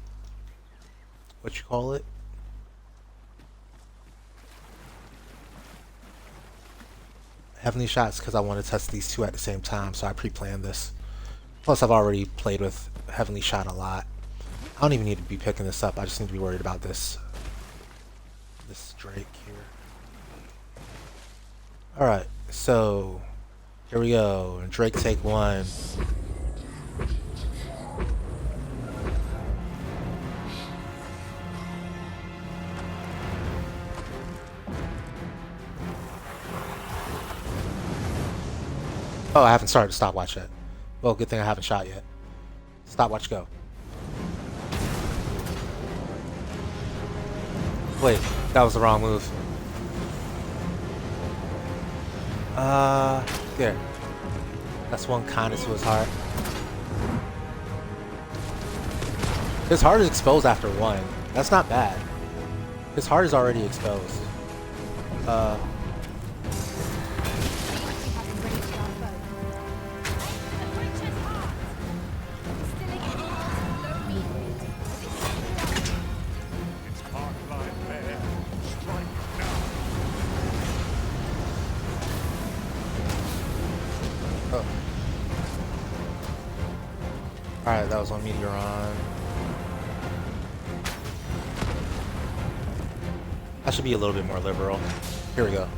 you call it? Heavenly Shots, because I want to test these two at the same time, so I pre-planned this. Plus I've already played with Heavenly Shot a lot. I don't even need to be picking this up. I just need to be worried about this Drake here. Alright, so here we go. Drake take one. Oh, I haven't started the stopwatch yet. Well, good thing I haven't shot yet. Stopwatch, go. Wait, that was the wrong move. There. That's one kindness to his heart. His heart is exposed after one. That's not bad. His heart is already exposed. Alright, that was on Meteoron. I should be a little bit more liberal. Here we go.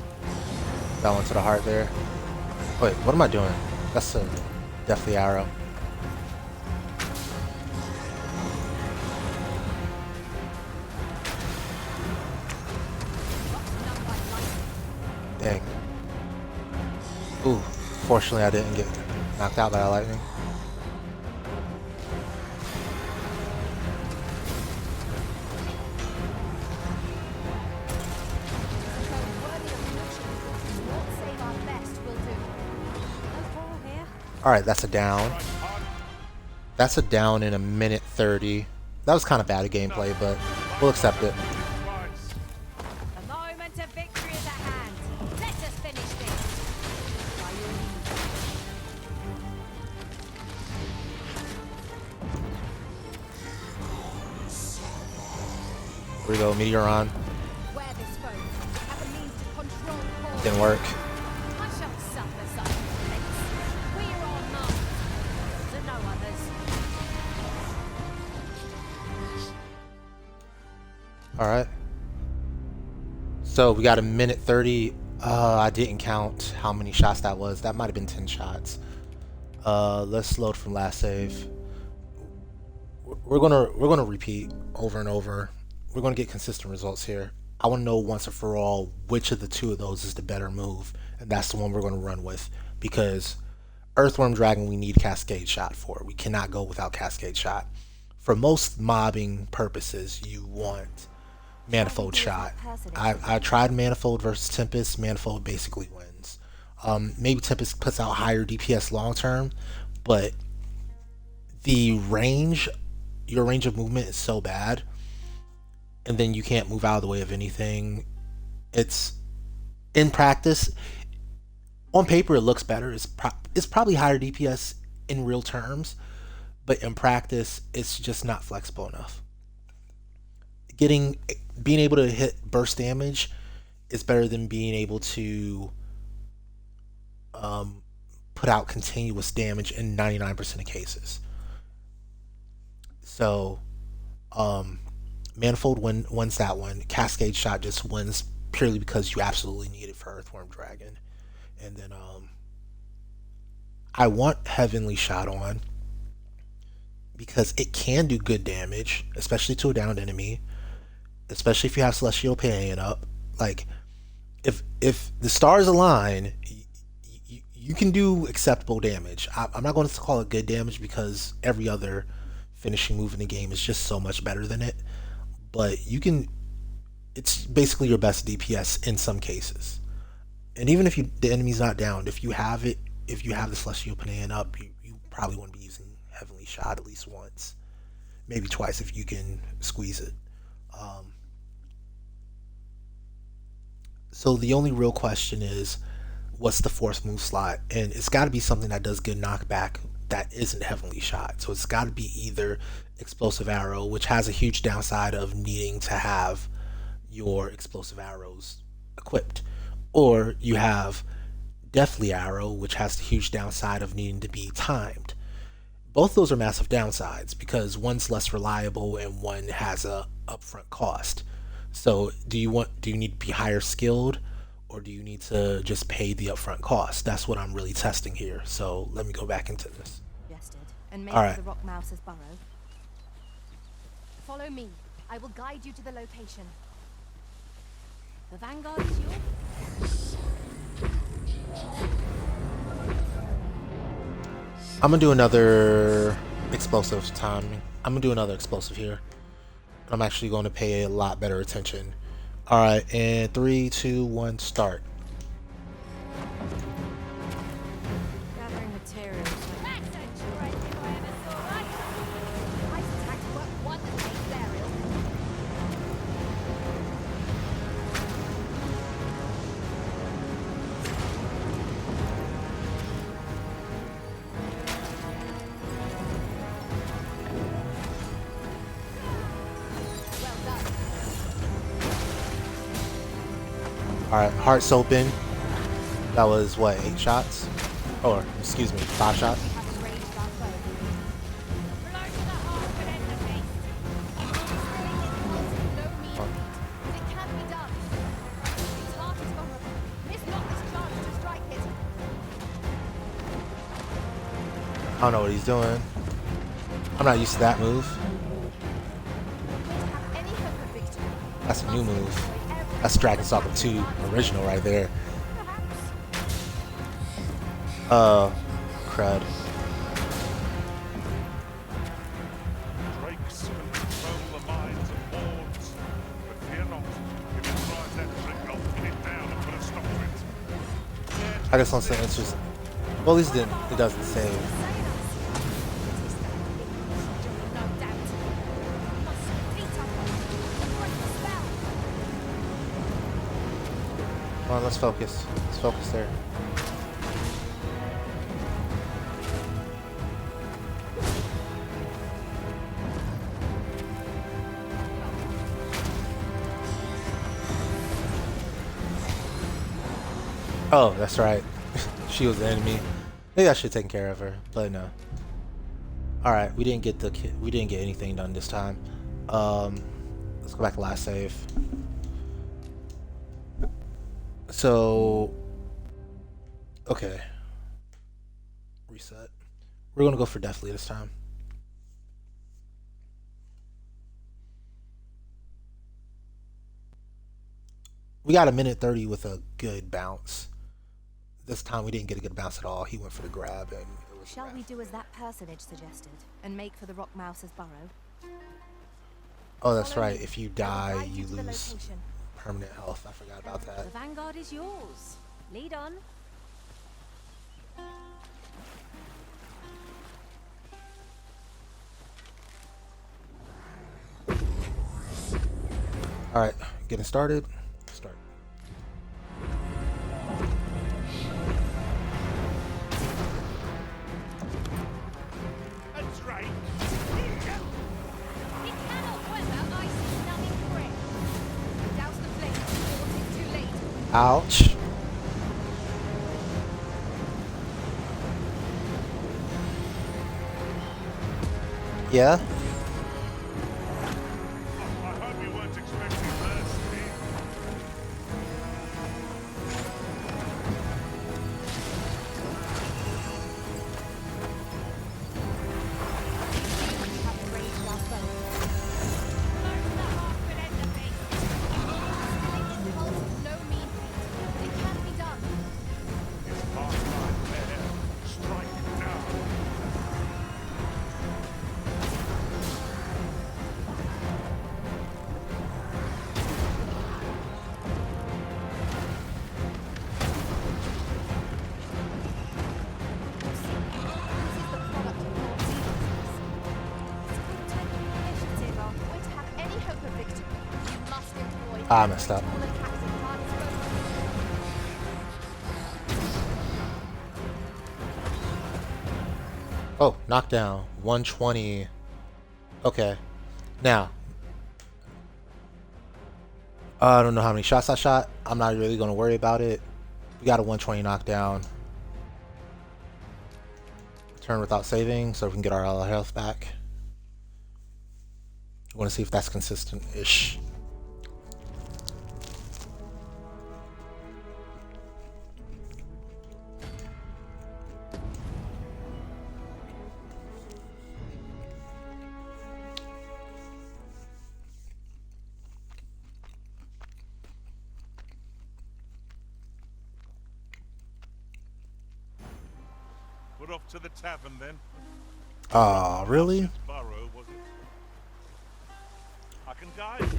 That one to the heart there. Wait, what am I doing? That's a deathly arrow. Dang. Ooh, fortunately I didn't get knocked out by lightning. Alright, that's a down. That's a down in a minute 30. That was kind of bad gameplay, but we'll accept it. The moment of victory is at hand. Let us finish this. we go, Meteor on. Wear this foe. Have a means to control Paul. Didn't work. I shall suffer such defeats. We are on mark. To no others. Alright. So we got a minute 30. I didn't count how many shots that was. That might have been 10 shots. Let's load from last save. We're gonna repeat over and over. We're gonna get consistent results here. I want to know once and for all which of the two of those is the better move, and that's the one we're gonna run with. Because Earthworm Dragon, we need Cascade Shot for. We cannot go without Cascade Shot. For most mobbing purposes, you want Manifold Shot. I tried Manifold versus Tempest. Manifold basically wins. Maybe Tempest puts out higher DPS long term, but the range, your range of movement is so bad, and then you can't move out of the way of anything. It's in practice, on paper it looks better. It's probably higher DPS in real terms, but in practice it's just not flexible enough. Being able to hit burst damage is better than being able to put out continuous damage in 99% of cases. So Manifold wins that one. Cascade Shot just wins purely because you absolutely need it for Earthworm Dragon. And then I want Heavenly Shot on because it can do good damage, especially to a downed enemy. Especially if you have Celestial Paean up. Like, if the stars align, you can do acceptable damage. I'm not going to call it good damage because every other finishing move in the game is just so much better than it. But you can, it's basically your best DPS in some cases. And even if the enemy's not downed, if you have it, if you have the Celestial Paean up, you probably want to be using Heavenly Shot at least once, maybe twice if you can squeeze it. So the only real question is, what's the fourth move slot? And it's got to be something that does good knockback that isn't Heavenly Shot. So it's got to be either Explosive Arrow, which has a huge downside of needing to have your explosive arrows equipped, or you have Deathly Arrow, which has the huge downside of needing to be timed. Both those are massive downsides because one's less reliable and one has a upfront cost. So do you need to be higher skilled, or do you need to just pay the upfront cost? That's what I'm really testing here. So let me go back into this. And make All right. the rock mouse's burrow. Follow me. I will guide you to the location. The Vanguard is yours. I'm gonna do another explosive time. I'm gonna do another explosive here. I'm actually going to pay a lot better attention. All right, and 3, 2, 1, start. Gathering materials. Alright, Hearts Open. That was what, 8 shots? Or, excuse me, 5 shots? I don't know what he's doing. I'm not used to that move. That's a new move. That's Dragon Stalker 2 original right there. Crud. Drakes can control the minds of hordes, but fear not. If it tries that trick, I'll pin it down and put a stop to it. I guess on some it's just, well, at least it doesn't save. Come on, let's focus. Let's focus there. Oh, that's right. She was the enemy. Maybe I should have taken care of her, but no. All right, we didn't get anything done this time. Let's go back to last save. So, okay. Reset. We're gonna go for Deathly this time. We got a minute 30 with a good bounce. This time we didn't get a good bounce at all. He went for the grab and it was Shall we do as that personage suggested and make for the rock mouse's burrow? Oh, that's right. If you die, you lose permanent health. I forgot about that. The vanguard is yours. Lead on. All right, getting started. Start. That's right. He cannot weather ice's numbing grip. Douse the flame before it's too late. Ouch. Yeah. I hope you weren't expecting mercy. No mean feat, but it can be done. It's past my fair. Strike now. This is the product of your initiative are going to have any hope of victory. You must employ I messed up. all attacks at hard Oh, knockdown. 120. Okay. Now. I don't know how many shots I shot. I'm not really going to worry about it. We got a 120 knockdown. Turn without saving so we can get our health back. I want to see if that's consistent-ish. We're off to the tavern then. Aw, really? Burrow, was it? I can guide you.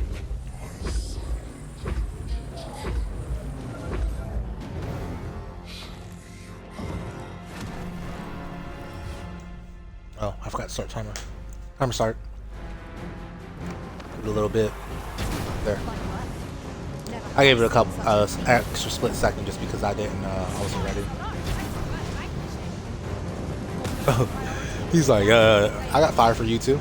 Oh, I forgot to start timer. Timer start. Give it a little bit. There. I gave it a couple extra split second just because I didn't. I wasn't ready. He's like, I got fire for you too.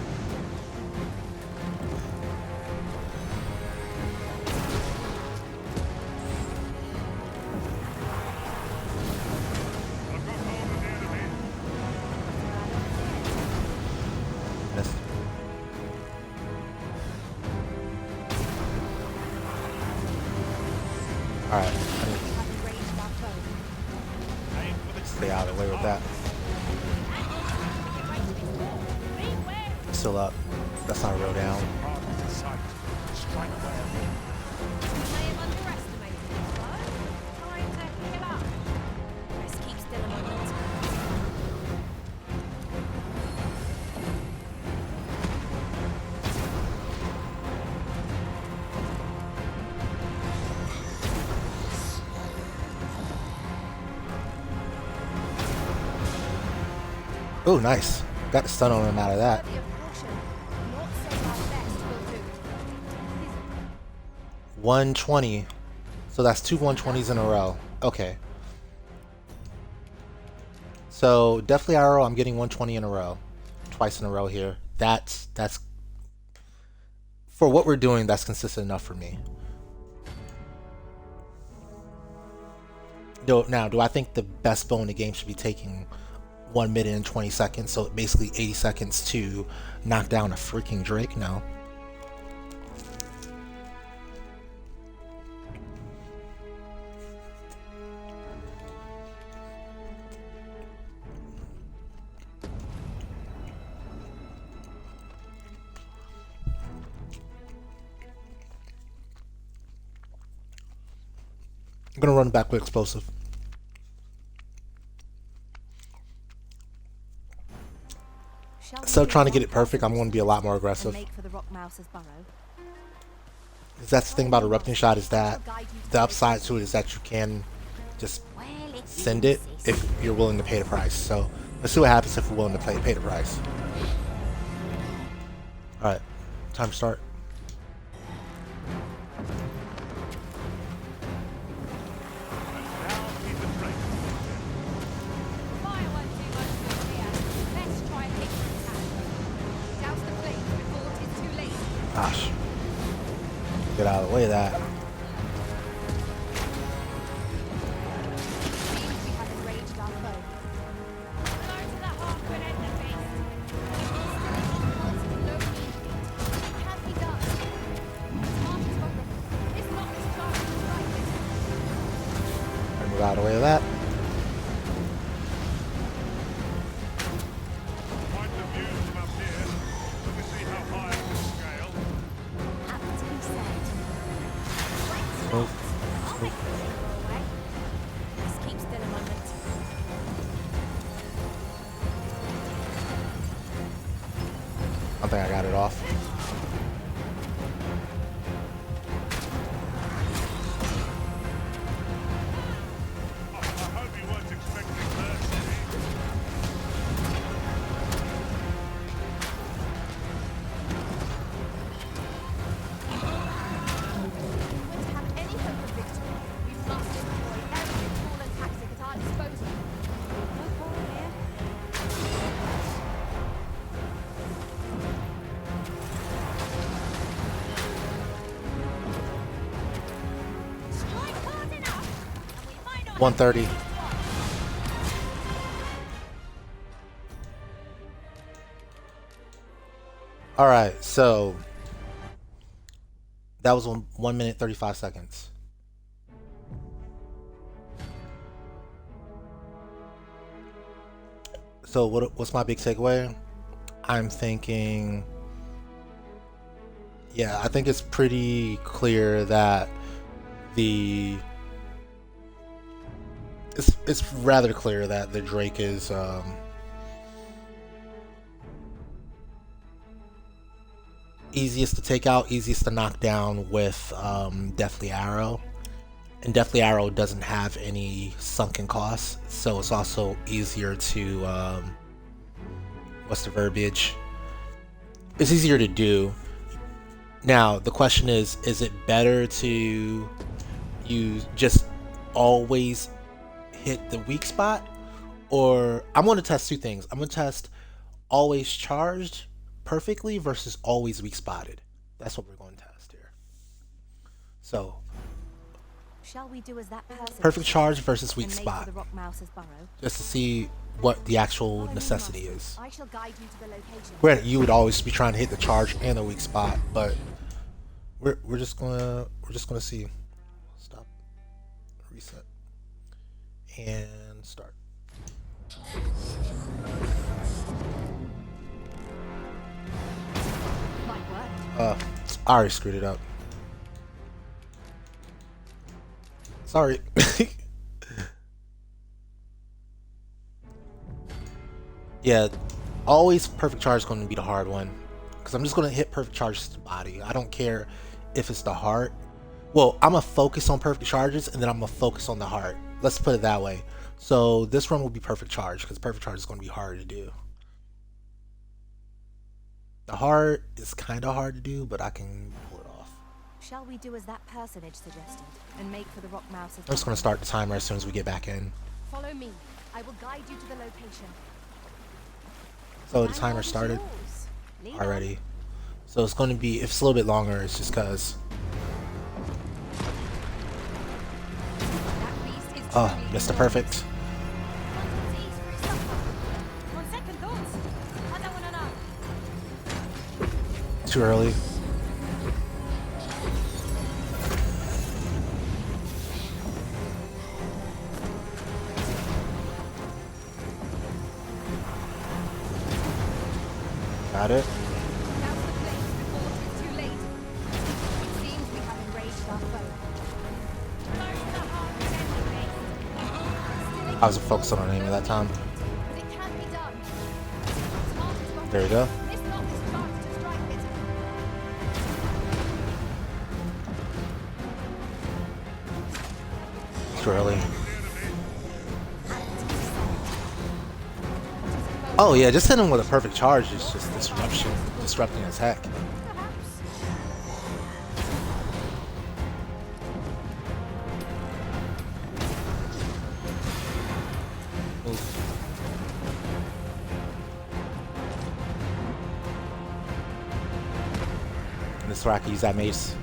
Missed. All right. Stay out of the way with that. Still up. That's not a row down. Oh, nice. Got the stun on him out of that. 120. So that's two 120s in a row. Okay. So definitely arrow, I'm getting 120 in a row. Twice in a row here. That's for what we're doing, that's consistent enough for me. Do I think the best bow in the game should be taking 1 minute and 20 seconds, so basically 80 seconds to knock down a freaking Drake? No. I'm gonna run back with explosive. Instead of trying to get it perfect, I'm going to be a lot more aggressive. That's the thing about erupting shot, is that the upside to it is that you can just send it if you're willing to pay the price. So let's see what happens if we're willing to pay the price. Alright, time to start. Gosh. Get out of the way of that. Move out of the way of that. I think I got it off. $130. All right, so that was 1 minute 35 seconds. So what's my big takeaway? I'm thinking, yeah, I think it's pretty clear that it's rather clear that the Drake is easiest to take out, easiest to knock down with Deathly Arrow. And Deathly Arrow doesn't have any sunken costs, so it's also easier to what's the verbiage? It's easier to do. Now the question is it better to use just always hit the weak spot, or I'm going to test two things. I'm going to test always charged perfectly versus always weak spotted. That's what we're going to test here. So shall we do as that person perfect charge versus weak spot, just to see what the actual necessity is. I shall guide you to the location. Granted, you would always be trying to hit the charge and the weak spot, but we're just gonna see. Stop, reset, and start. I already screwed it up. Sorry. Yeah, always perfect charge is going to be the hard one, because I'm just going to hit perfect charge to the body. I don't care if it's the heart. Well, I'm going to focus on perfect charges, and then I'm going to focus on the heart. Let's put it that way. So this run will be perfect charge, because perfect charge is going to be hard to do. The heart is kind of hard to do, but I can pull it off. Shall we do as that personage suggested and make for the rock mouse? I'm just going to start the timer as soon as we get back in. Follow me. I will guide you to the location. So the timer started already. So it's going to be, if it's a little bit longer, it's just because Oh, Mr. Perfect. On second thoughts, I don't want to know. Too early. Got it. I was focused on the name at that time. There we go. Too early. Oh yeah, just hitting him with a perfect charge is just disrupting attack. And this rock use that mace.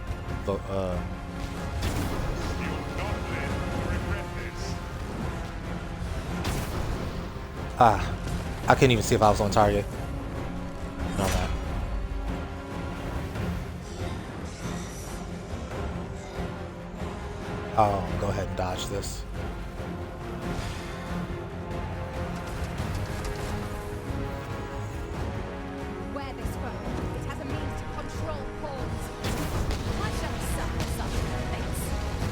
I couldn't even see if I was on target. No, I'm not. Oh, go ahead and dodge this. Wear this weapon. It has a means to control pawns. I shall suffer such things.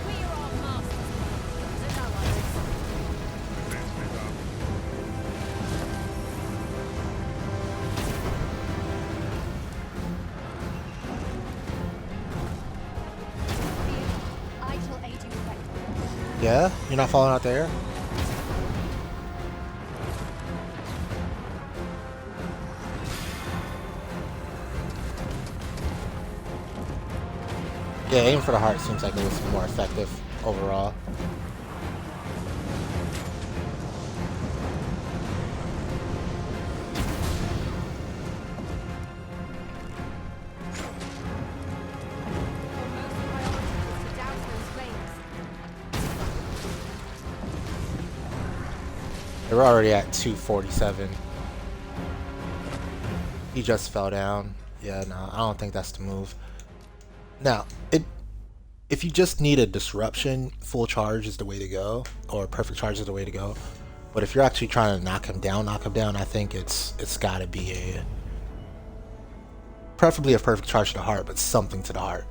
We are our masters. There's no others. I shall aid you effectively. Yeah? You're not falling out there? Yeah, aim for the heart seems like it was more effective overall. We're already at 247. He just fell down. Yeah, no, I don't think that's the move. Now, if you just need a disruption, full charge is the way to go, or perfect charge is the way to go. But if you're actually trying to knock him down, I think it's got to be preferably a perfect charge to the heart, but something to the heart.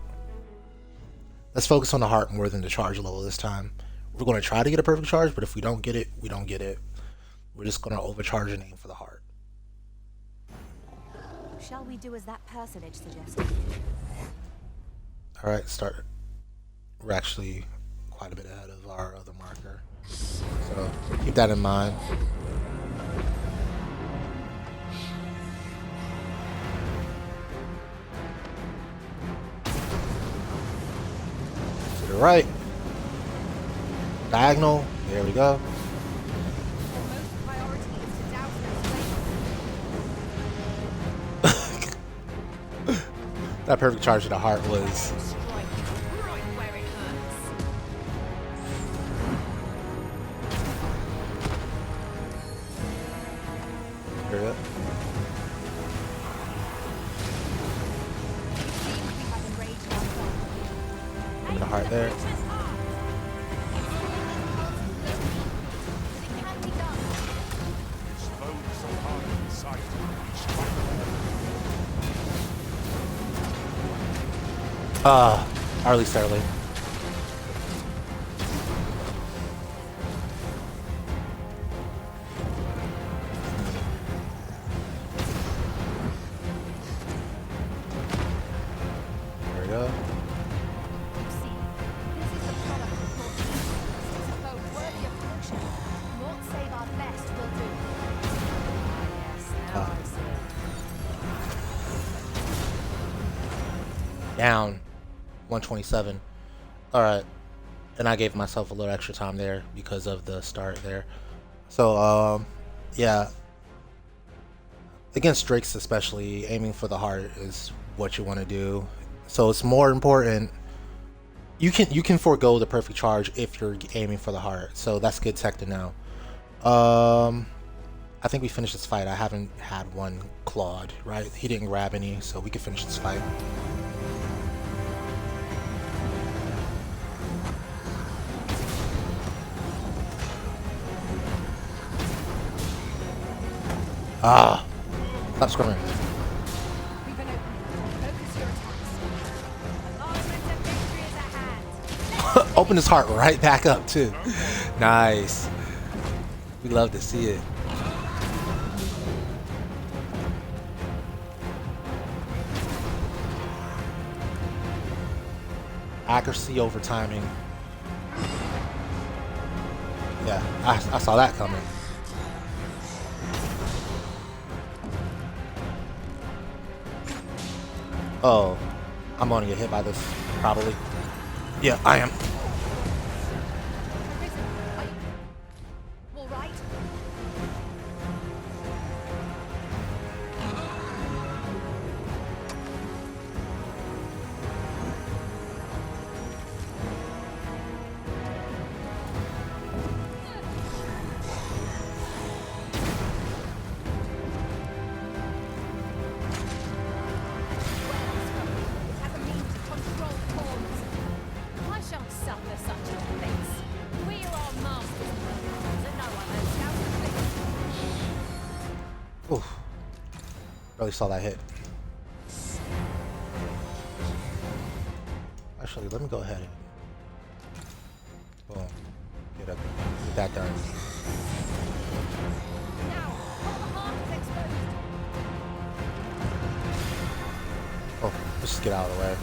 Let's focus on the heart more than the charge level this time. We're going to try to get a perfect charge, but if we don't get it, we don't get it. We're just going to overcharge and aim for the heart. Shall we do as that personage suggested? Alright, start. We're actually quite a bit ahead of our other marker. So keep that in mind. To the right. Diagonal. There we go. That perfect charge to the heart was... There we go. Give me the heart there. Or at least early. There we go. Down 127. Alright. And I gave myself a little extra time there because of the start there. So, yeah. Against Drakes especially, aiming for the heart is what you want to do. So it's more important You can forego the perfect charge if you're aiming for the heart, so that's good tech to know. I think we finished this fight. I haven't had one clawed, right? He didn't grab any, so we can finish this fight. Ah, stop screaming. Open his heart right back up too. Nice. We love to see it. Accuracy over timing. Yeah, I saw that coming. Oh, I'm gonna get hit by this, probably. Yeah, I am. Really saw that hit. Actually, let me go ahead and boom, get that done. Oh, let's just get out of the way.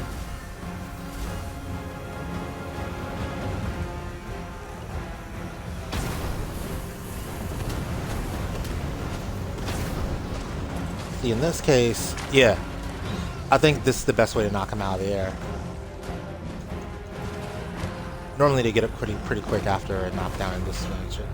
In this case, yeah, I think this is the best way to knock him out of the air. Normally they get up pretty quick after a knockdown in this nature.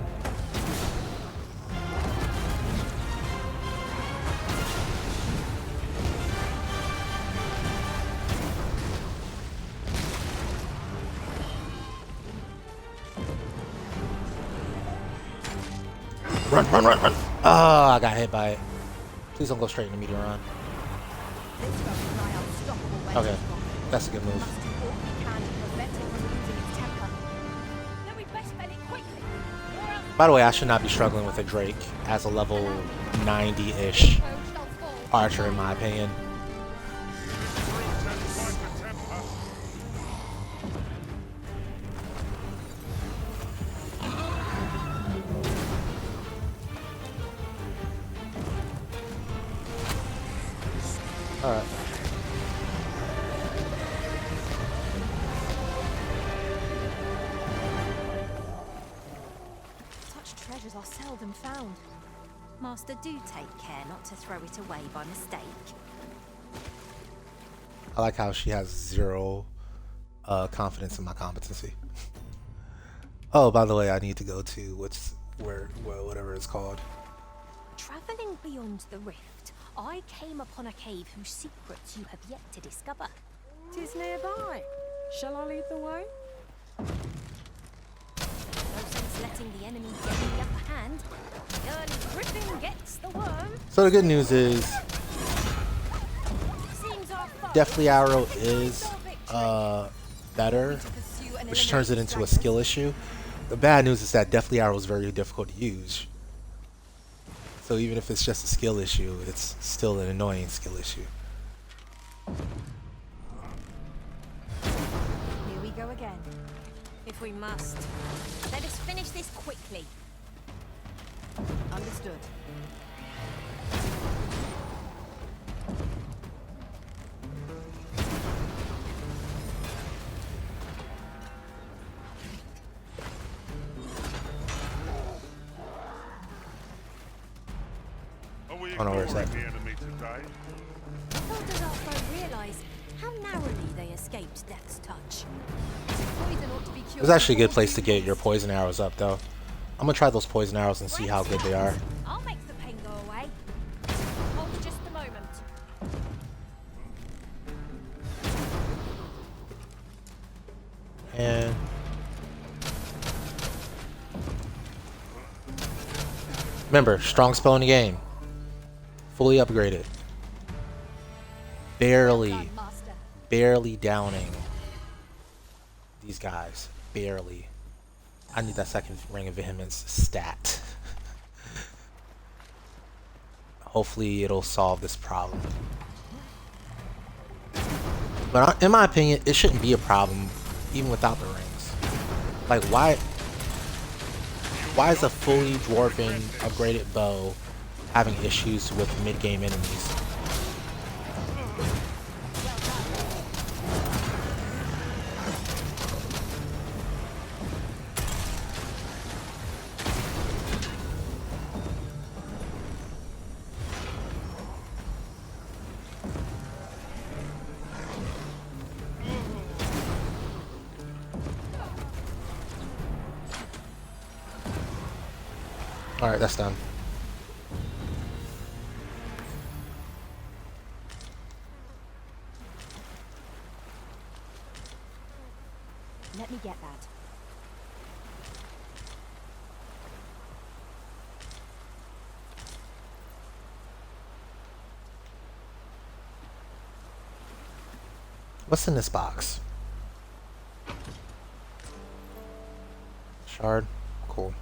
Run. Oh, I got hit by it. Please don't go straight into meteor run. Okay, that's a good move. By the way, I should not be struggling with a Drake as a level 90-ish archer, in my opinion. Alright. Such treasures are seldom found. Master, do take care not to throw it away by mistake. I like how she has zero confidence in my competency. Oh, by the way, I need to go to whatever it's called. Traveling beyond the rift, I came upon a cave whose secrets you have yet to discover. 'Tis nearby. Shall I lead the way? No sense letting the enemy get the upper hand. The early griffin gets the worm. So the good news is, Seems our foe Deathly Arrow is better, which turns it into a skill issue. The bad news is that Deathly Arrow is very difficult to use. So even if it's just a skill issue, it's still an annoying skill issue. Here we go again. If we must, let us finish this quickly. Understood. Oh no, where's that? How does our foe realize how narrowly they escaped death's touch? It's actually a good place to get your poison arrows up, though. I'm gonna try those poison arrows and see how good they are. I'll make the pain go away. Hold just a moment. Remember, strong spell in the game. Fully upgraded. Barely downing these guys. Barely. I need that second Ring of Vehemence stat. Hopefully it'll solve this problem. But in my opinion, it shouldn't be a problem even without the rings. Like, why is a fully dwarven upgraded bow having issues with mid-game enemies? Alright, that's done. Let me get that. What's in this box? Shard? Cool.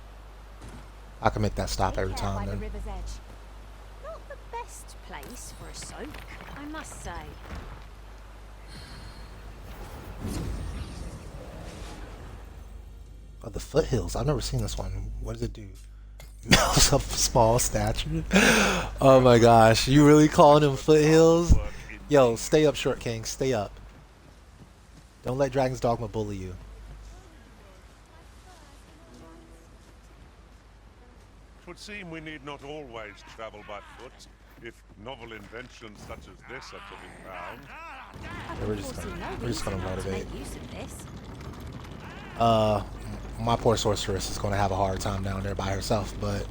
I can make that stop every time then. Not the best place for a soak, I must say. Oh, the foothills. I've never seen this one. What does it do? Melts up small stature. Oh my gosh. You really calling them foothills? Yo, stay up, Short King. Stay up. Don't let Dragon's Dogma bully you. It would seem we need not always travel by foot if novel inventions such as this are to be found. Yeah, we're just gonna motivate. My poor sorceress is gonna have a hard time down there by herself, but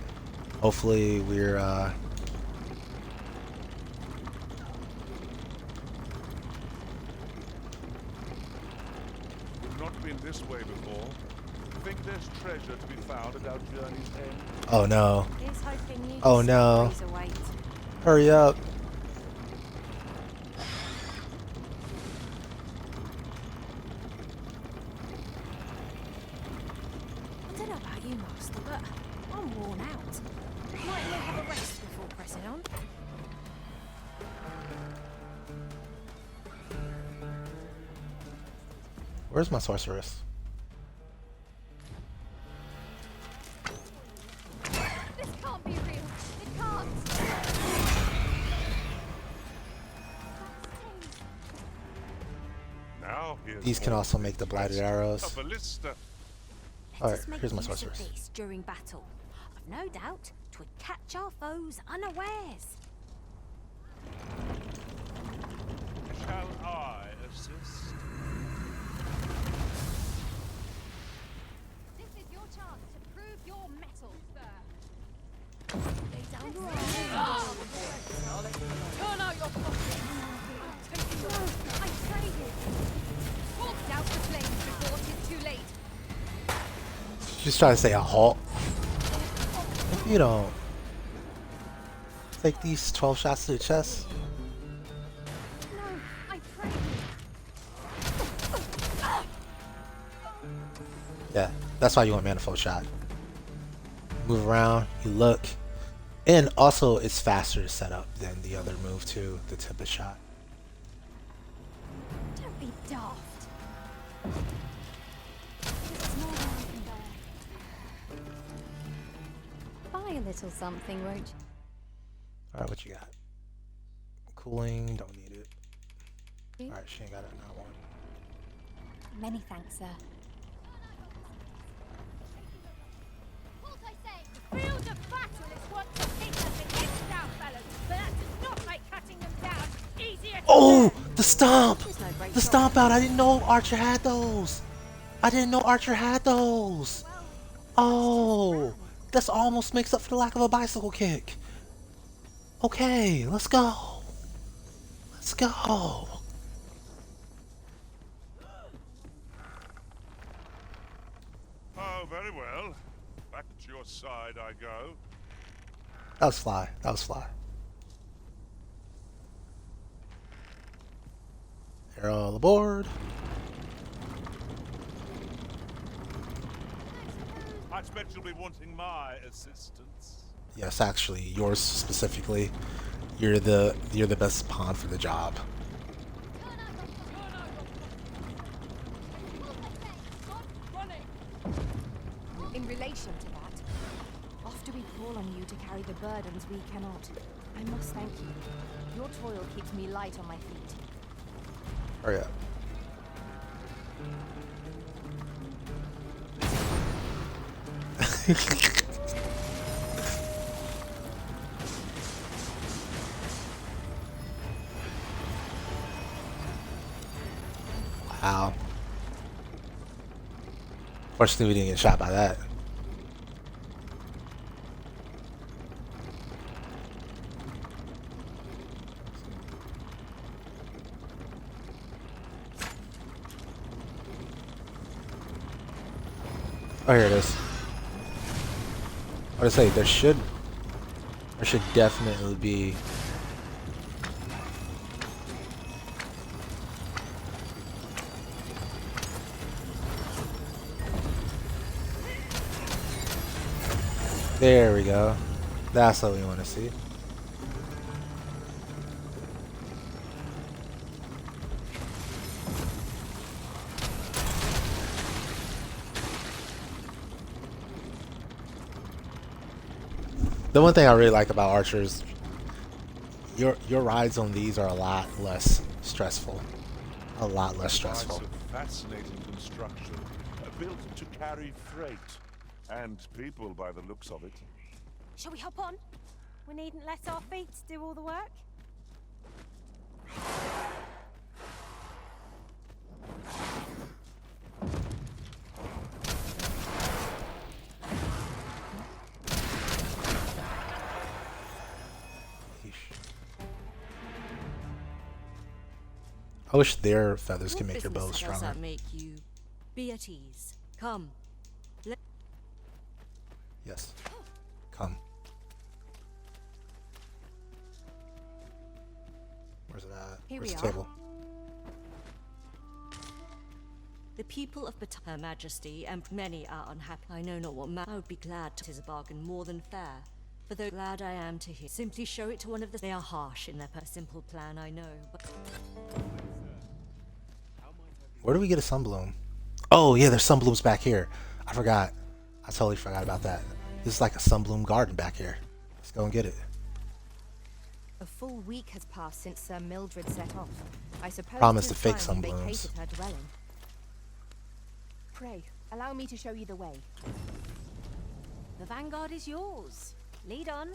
hopefully we're We've not been this way before. Think there's treasure to be found at our journey's end? oh no. Oh no. Hurry up. I don't know about you, Master, but I'm worn out. Might we have a rest before pressing on? Where's my sorceress? This can't be real. It can't. Now These can also make the blighted arrows. a ballista. Alright, here's my Use of sorceress. this during battle. I've no doubt 'twould catch our foes unawares. Shall I assist? This is your chance to prove your mettle, sir. Turn out your pocket. I'm taking yours. I pray you. Walk out the flames before it is too late. She's trying to say a halt. If you don't take these 12 shots to the chest. No, I pray you. Yeah, that's why you want Manifold Shot. Move around, you look. And also it's faster to set up than the other move too, the Tempest Shot. Don't be daft. It's more than I can bear. Buy a little something, won't you? Alright, what you got? Cooling, don't need it. You? Alright, she ain't got it now. Many thanks, sir. The field of battle is what to hit us against our fellows, but that does not make cutting them down easier. Oh! The stomp! The stomp out! I didn't know Archer had those! I didn't know Archer had those! Oh! This almost makes up for the lack of a bicycle kick. Okay, let's go. Let's go. Oh, very well. Back to your side I go. That was fly. That was fly. They're all aboard. I expect you'll be wanting my assistance. Yes, actually, yours specifically. You're the best pawn for the job. In relation to that, after we call on you to carry the burdens we cannot, I must thank you. Your toil keeps me light on my feet. Hurry up. Wow. Fortunately, we didn't get shot by that. Oh, here it is. I was gonna say there should definitely be. There we go. That's what we want to see. The one thing I really like about archers, your rides on these are a lot less stressful. A lot less stressful. Device of fascinating construction, built to carry freight and people by the looks of it. Shall we hop on? We needn't let our feet do all the work. I wish their feathers What can make your bow business does stronger. that make you? Be at ease. Come. Yes. Come. Where's it at? Here Where's we the are. table? The people of Her Majesty and many are unhappy. I know not what I would be glad to. It is a bargain more than fair. For though glad I am to hear, simply show it to one of the. They are harsh in their simple plan, I know. But Where do we get a sunbloom? Oh yeah, there's sunblooms back here. I forgot. I totally forgot about that. This is like a sunbloom garden back here. Let's go and get it. A full week has passed since Sir Mildred set off. I suppose Problem is it the fake time we sunblooms. vacated her dwelling. Pray, allow me to show you the way. the vanguard is yours. Lead on.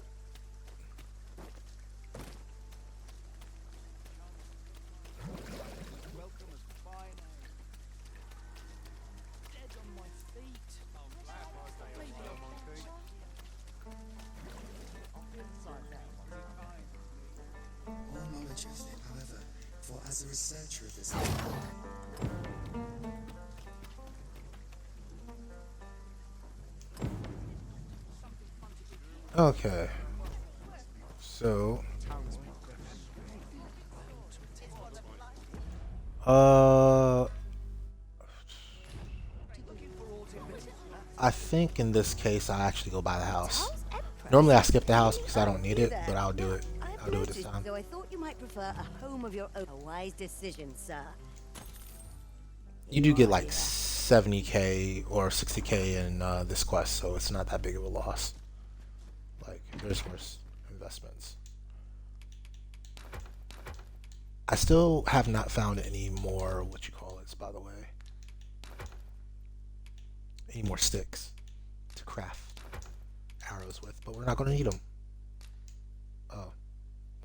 All knowledge of it, however, for as a researcher of this Okay. So. I think in this case I actually go by the house. Normally I skip the house because I don't need it, but I'll do it. I'll do it this time. Though I thought you might prefer a home of your own. A wise decision, sir. You do get like 70k or 60k in this quest, so it's not that big of a loss. Like, there's worse investments. I still have not found any more, what you call it, by the way. Any more sticks to craft arrows with, but we're not going to need them. Oh,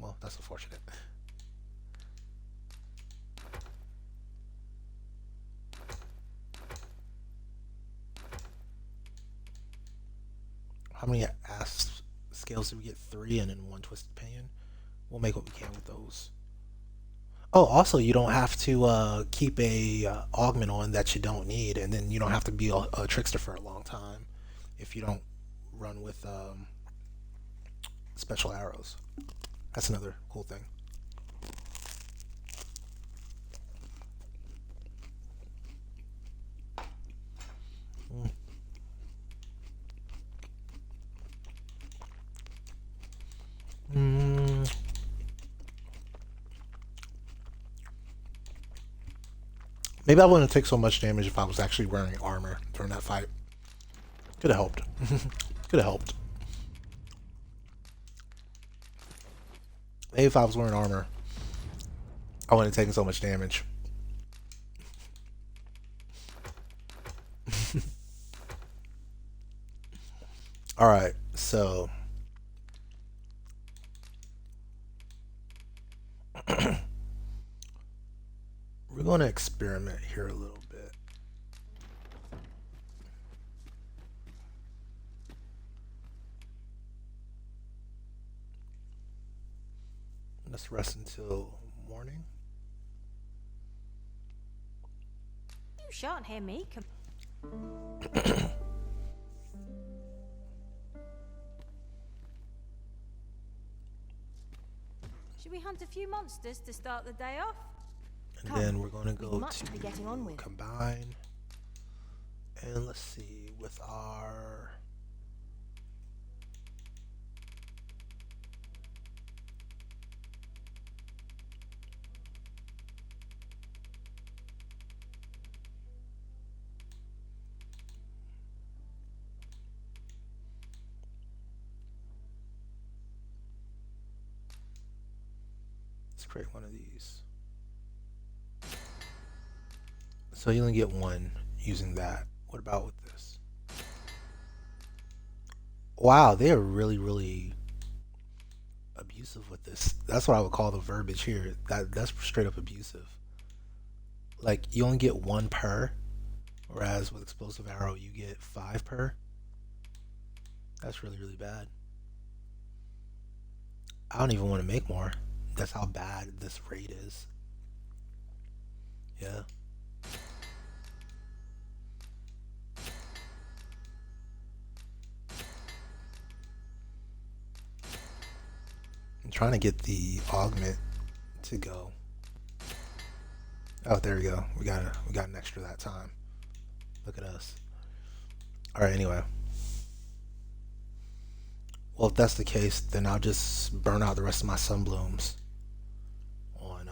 well, that's unfortunate. How many ass scales did we get? 3 and then 1 twisted paean. We'll make what we can with those. Oh, also, you don't have to keep a augment on that you don't need, and then you don't have to be a trickster for a long time if you don't run with special arrows. That's another cool thing. Maybe I wouldn't take so much damage if I was actually wearing armor during that fight. Could have helped. Could have helped. Maybe if I was wearing armor, I wouldn't have taken so much damage. Alright, so we're going to experiment here a little bit. Let's rest until morning. You shan't hear me. Should we hunt a few monsters to start the day off? And then we're going to go to be getting on with. Combine. And let's see, with our let's create one of these. So you only get one using that. What about with this? Wow, they are really, really abusive with this. That's what I would call the verbiage here. That's straight up abusive. Like, you only get one per, whereas with explosive arrow you get 5 per. That's really, really bad. I don't even want to make more. That's how bad this raid is. Yeah. I'm trying to get the augment to go. Oh, there we go. We got an extra that time. Look at us. All right. Anyway. Well, if that's the case, then I'll just burn out the rest of my sunblooms on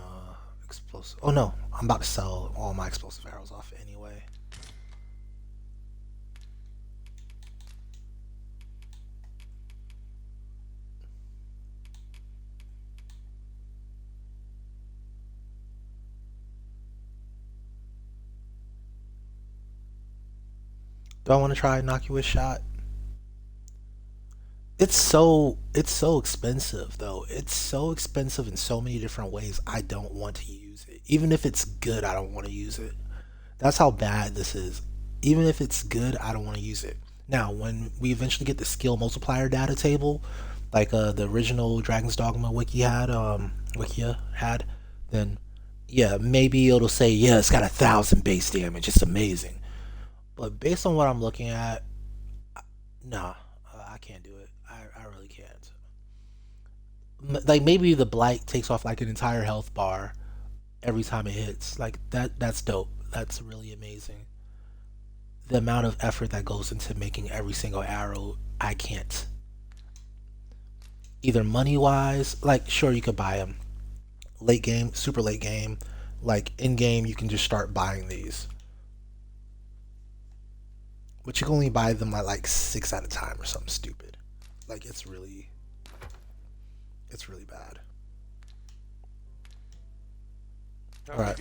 explosive. Oh no, I'm about to sell all my explosive arrows off anyway. Do I want to try Nocuous Shot? It's so expensive though. It's so expensive in so many different ways. I don't want to use it. Even if it's good, I don't want to use it. That's how bad this is. Even if it's good, I don't want to use it. Now, when we eventually get the skill multiplier data table, like the original Dragon's Dogma Wikia had, then yeah, maybe it'll say, yeah, it's got 1,000 base damage. It's amazing. But based on what I'm looking at, nah, I can't do it. I really can't. Like, maybe the blight takes off like an entire health bar every time it hits. Like, that's dope. That's really amazing. The amount of effort that goes into making every single arrow, I can't. Either money wise, like, sure, you could buy them. Late game, super late game, like in game, you can just start buying these. But you can only buy them at like 6 at a time or something stupid. Like, it's really bad. Alright.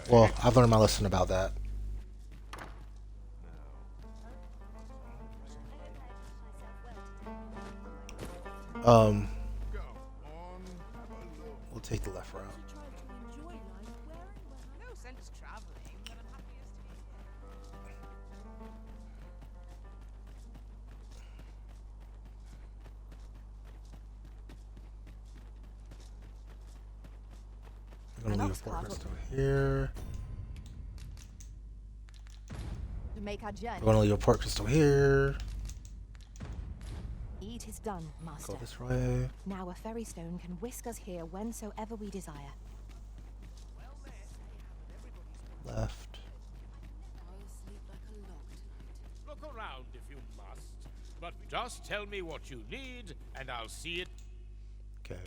Well, I've learned my lesson about that. We'll take the left route. I'm gonna leave a port crystal here. To make our journey I'm gonna leave a port crystal here. easy. deed is done, Master. Go this way. Now a fairy stone can whisk us here whensoever we desire. Left. Look around if you must, but just tell me what you need, and I'll see it. Okay.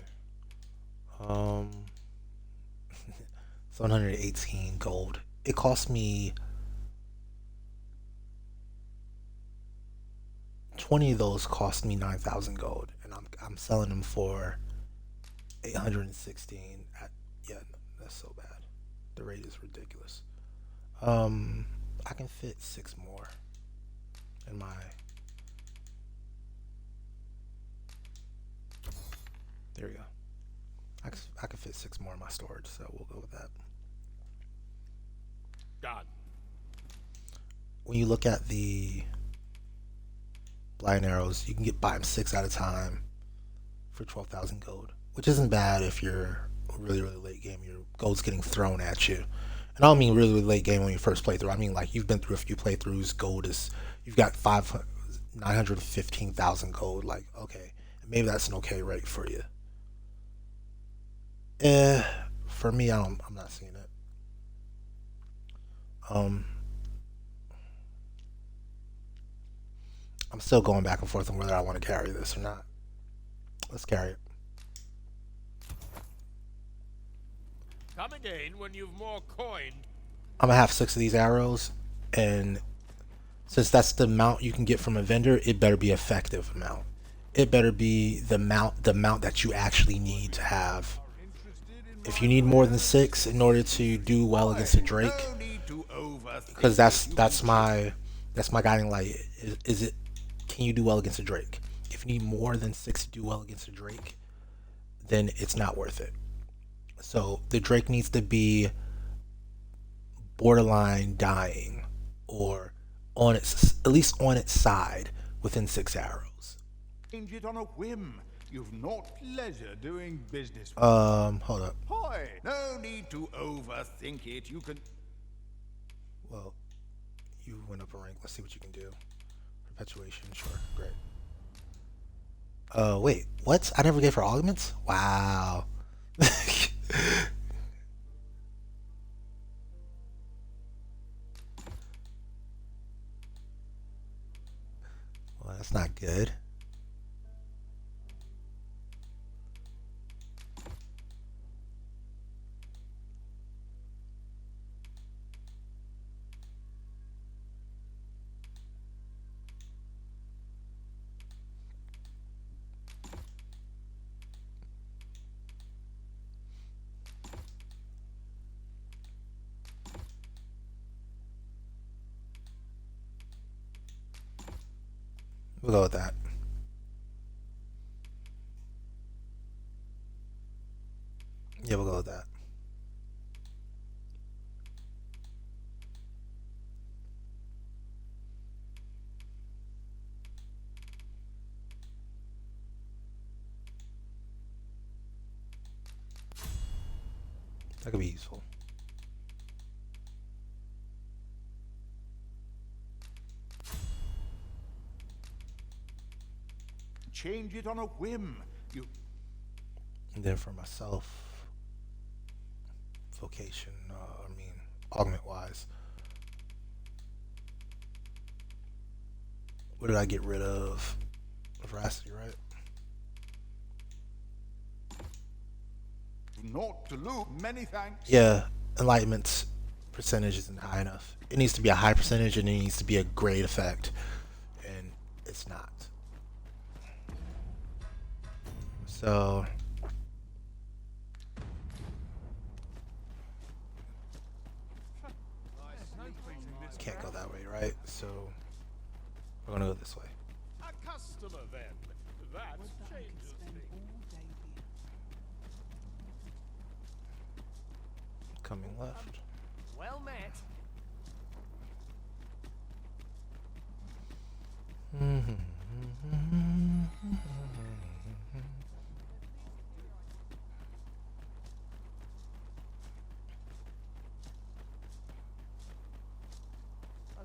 718 gold. It cost me 20 of those cost me 9,000 gold, and I'm selling them for 816. Yeah, that's so bad. The rate is ridiculous. I can fit 6 more in my. There we go. I can fit 6 more in my storage, so we'll go with that. Done. When you look at the blind arrows, you can buy them 6 at a time for 12,000 gold, which isn't bad if you're really late game. Your gold's getting thrown at you, and I don't mean really late game when you first play through. I mean like you've been through a few playthroughs. Gold is you've got 915,000 gold. Like okay, maybe that's an okay rate for you. For me, I'm not seeing it. I'm still going back and forth on whether I want to carry this or not. Let's carry it. Come again when you've more coin. I'm gonna have 6 of these arrows, and since that's the amount you can get from a vendor, it better be effective amount. It better be the amount that you actually need to have. If you need more than 6 in order to do well against a Drake, because that's my guiding light. Is it, can you do well against a Drake? If you need more than 6 to do well against a Drake, then it's not worth it. So the Drake needs to be borderline dying, or on its at least on its side within 6 arrows. Change it on a whim. You've not pleasure doing business. Hold up. Hi, no need to overthink it. You can. Well, you went up a rank. Let's see what you can do. Perpetuation, sure, great. Wait, what? I never gave her augments? Wow. Well, that's not good. We'll go with that. Yeah, we'll go with that. That could be useful. Change it on a whim. You. And then for myself, vocation, augment wise, what did I get rid of? Veracity, right? Not to lose. Many thanks. Yeah, enlightenment's percentage isn't high enough. It needs to be a high percentage, and it needs to be a great effect, and it's not. So can't go that way, right? So we're gonna go this way. A customer then. That changes things. Coming left. Well met.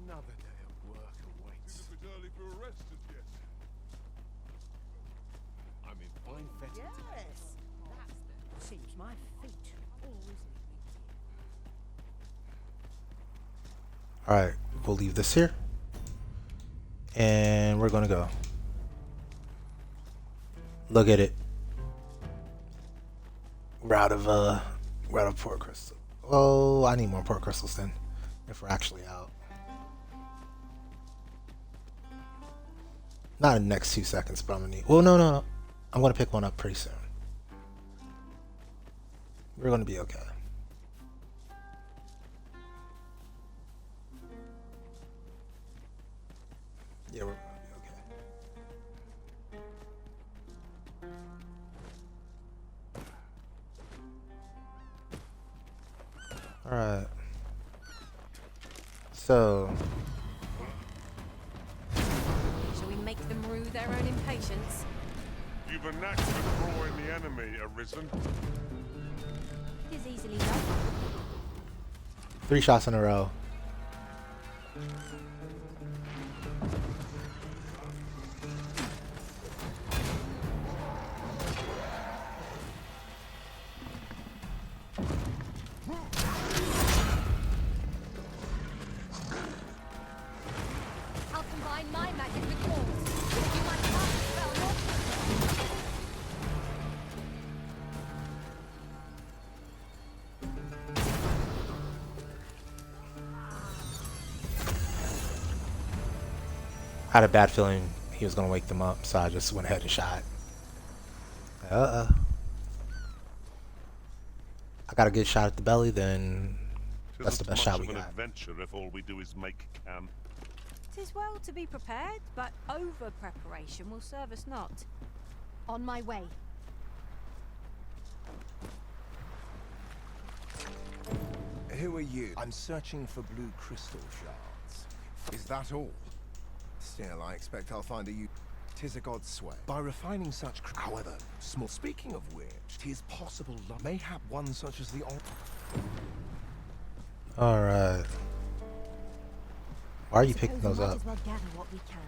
Another day of work awaits. It's a bit early for a rest as yet. I'm fettered. Yes, that seems my feet always. Alright, we'll leave this here. And we're gonna go. Look at it. We're out of port crystal. Oh, I need more port crystals then. If we're actually out. Not in the next 2 seconds, but I'm gonna need. Well, no. I'm gonna pick one up pretty soon. We're gonna be okay. Yeah, we're gonna be okay. Alright. So. Shall we make them rue their own impatience? You've a knack for drawing the enemy, Arisen. It is easily done. 3 shots in a row. I'll combine my magic with yours. You might cast a spell more. I had a bad feeling he was gonna wake them up, so I just went ahead and shot. I got a good shot at the belly, then that's the best shot we An got. adventure if all we do is make camp. Tis well to be prepared, but over preparation will serve us not. On my way. Who are you? I'm searching for blue crystal shards. Is that all? Still, I expect I'll find a you. 'Tis a god's sway. By refining such, however, small. Speaking of which, 'tis possible, mayhap one such as the. All right. Why are you picking those Might up? as well gather what we can.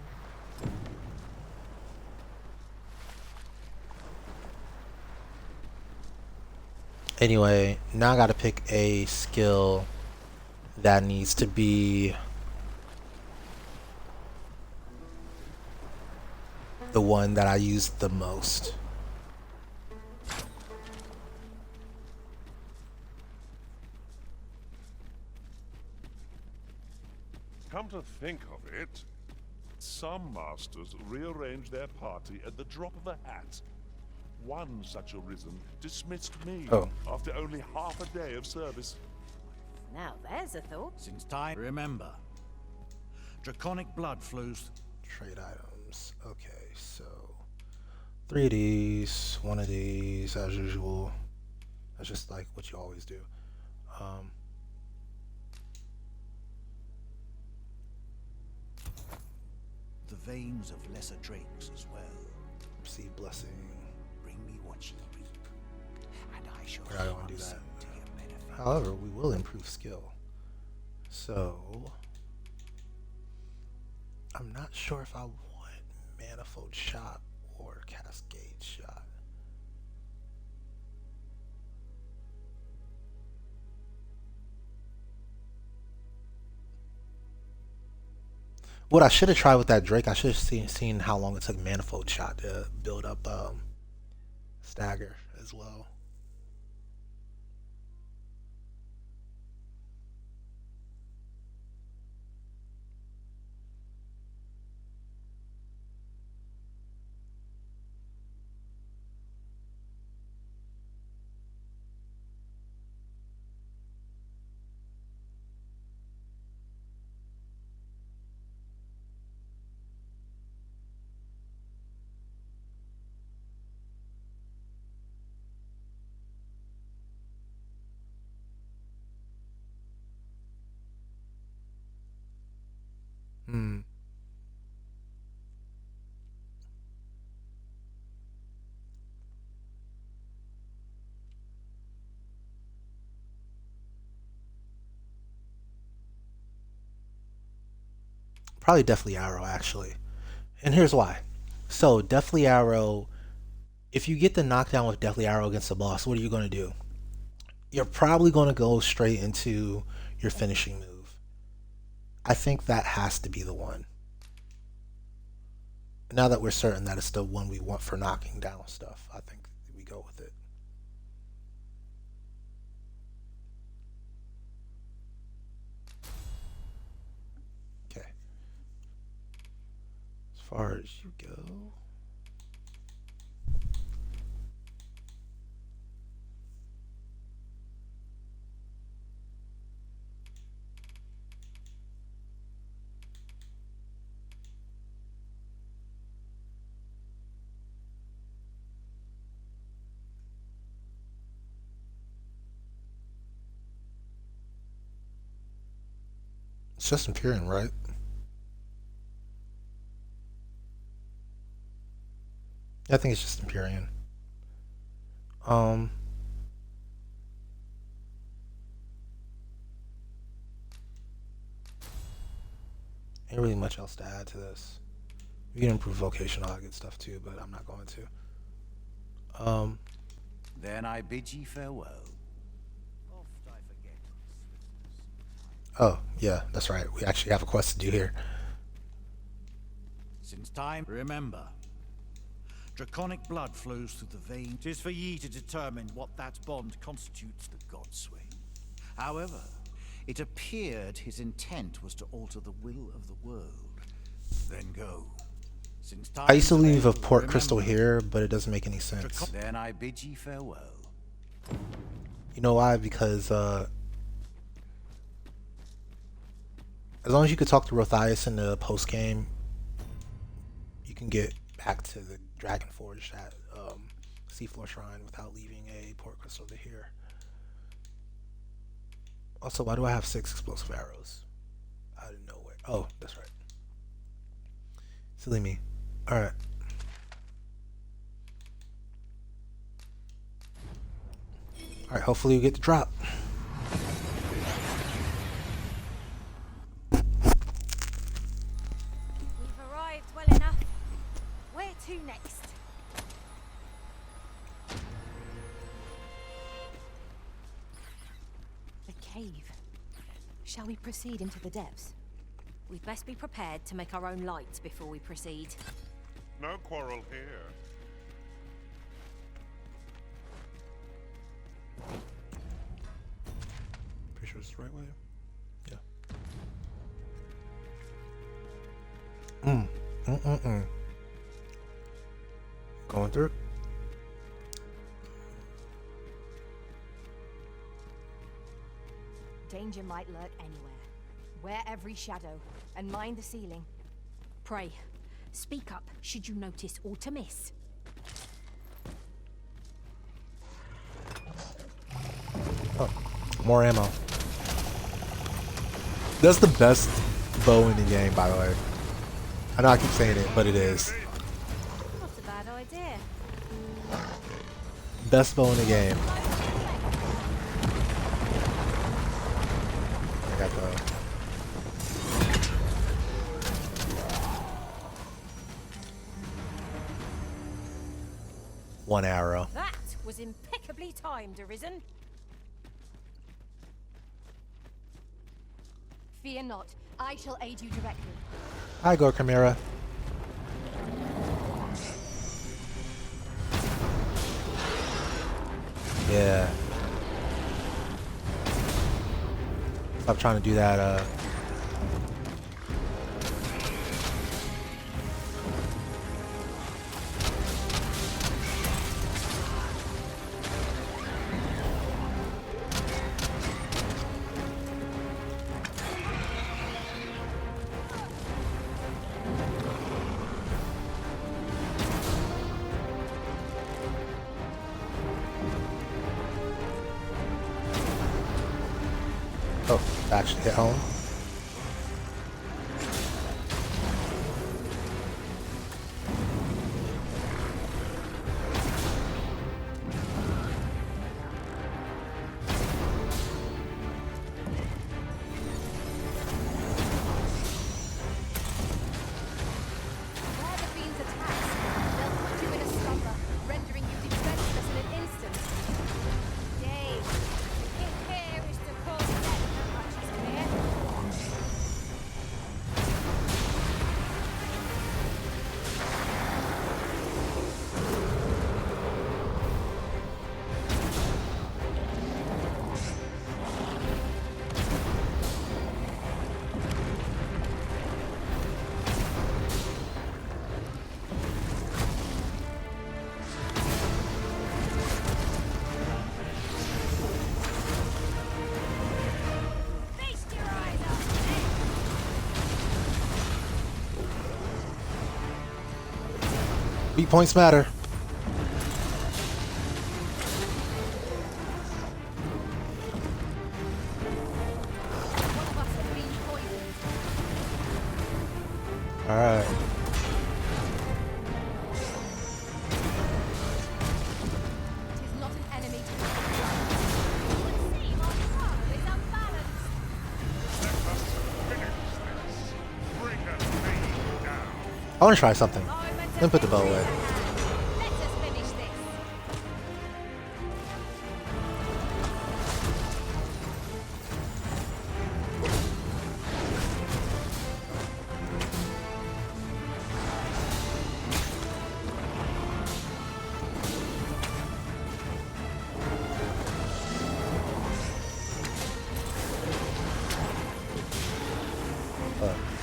Anyway, now I gotta pick a skill that needs to be the one that I use the most. Come to think of it, some masters rearrange their party at the drop of a hat. One such Arisen dismissed me after only half a day of service. Now there's a thought. Since time, remember. Draconic blood flows. Trade items. Okay, so 3 of these, 1 of these, as usual. That's just like what you always do. The veins of lesser drakes as well. Receive blessing. Bring me what ye reap, and I shall. I don't want to do that. However, we will improve skill. So I'm not sure if I want Manifold Shot or Cascade Shot. What I should have tried with that Drake, I should have seen how long it took Manifold Shot to build up stagger as well. Probably Deathly Arrow, actually. And here's why. So, Deathly Arrow if you get the knockdown with Deathly Arrow against the boss, what are you going to do? You're probably going to go straight into your finishing move. I think that has to be the one. Now that we're certain that it's the one we want for knocking down stuff, I think we go with it. Okay. As far as you go. It's just Empyrean, right? I think it's just Empyrean. Ain't really much else to add to this. We can improve vocation, all that good stuff too, but I'm not going to. Then I bid ye farewell. Oh, yeah, that's right. We actually have a quest to do here. Since time, remember, draconic blood flows through the veins. 'Tis for ye to determine what that bond constitutes the Godsway. However, it appeared his intent was to alter the will of the world. Then go. Since time I used to leave a port crystal here, but it doesn't make any sense. Then I bid ye farewell. You know why? Because as long as you could talk to Rothias in the post game, you can get back to the Dragon Forge at Seafloor Shrine without leaving a port crystal to here. Also, why do I have 6 explosive arrows? Out of nowhere. Oh, that's right. Silly me. Alright. Alright, hopefully we get the drop. We've arrived well enough. Where to next? The cave. Shall we proceed into the depths? We'd best be prepared to make our own lights before we proceed. No quarrel here. Pretty sure it's the right way. Yeah. Going through. Danger might lurk anywhere. Wear every shadow and mind the ceiling. Pray, speak up should you notice aught amiss. Oh, more ammo. That's the best bow in the game, by the way. I know I keep saying it, but it is. Not a bad idea. Best bow in the game. I got the... one arrow. That was impeccably timed, Arisen. Fear not, I shall aid you directly. Hi, Gore Chimera. Yeah. Stop trying to do that, oh, actually hit home. Where the fiends attack, they'll put you in a slumber, rendering you Beat points matter. Alright. Tis not an enemy to you would seem our power is unbalanced. Bring a thing down. I want to try something. Let me put the bow away. Let us finish this.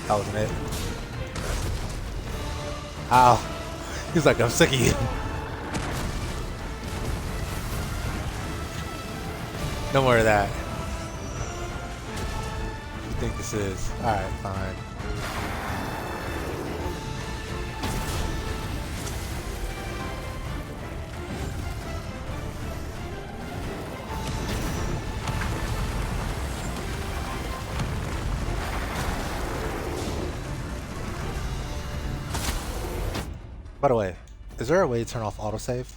That wasn't it. Ow. He's like, I'm sick of you. No more of that. What do you think this is? Alright, fine. By the way, is there a way to turn off autosave?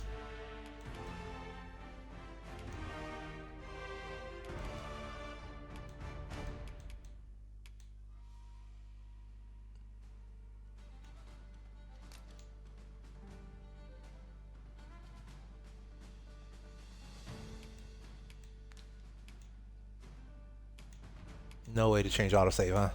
No way to change autosave, huh?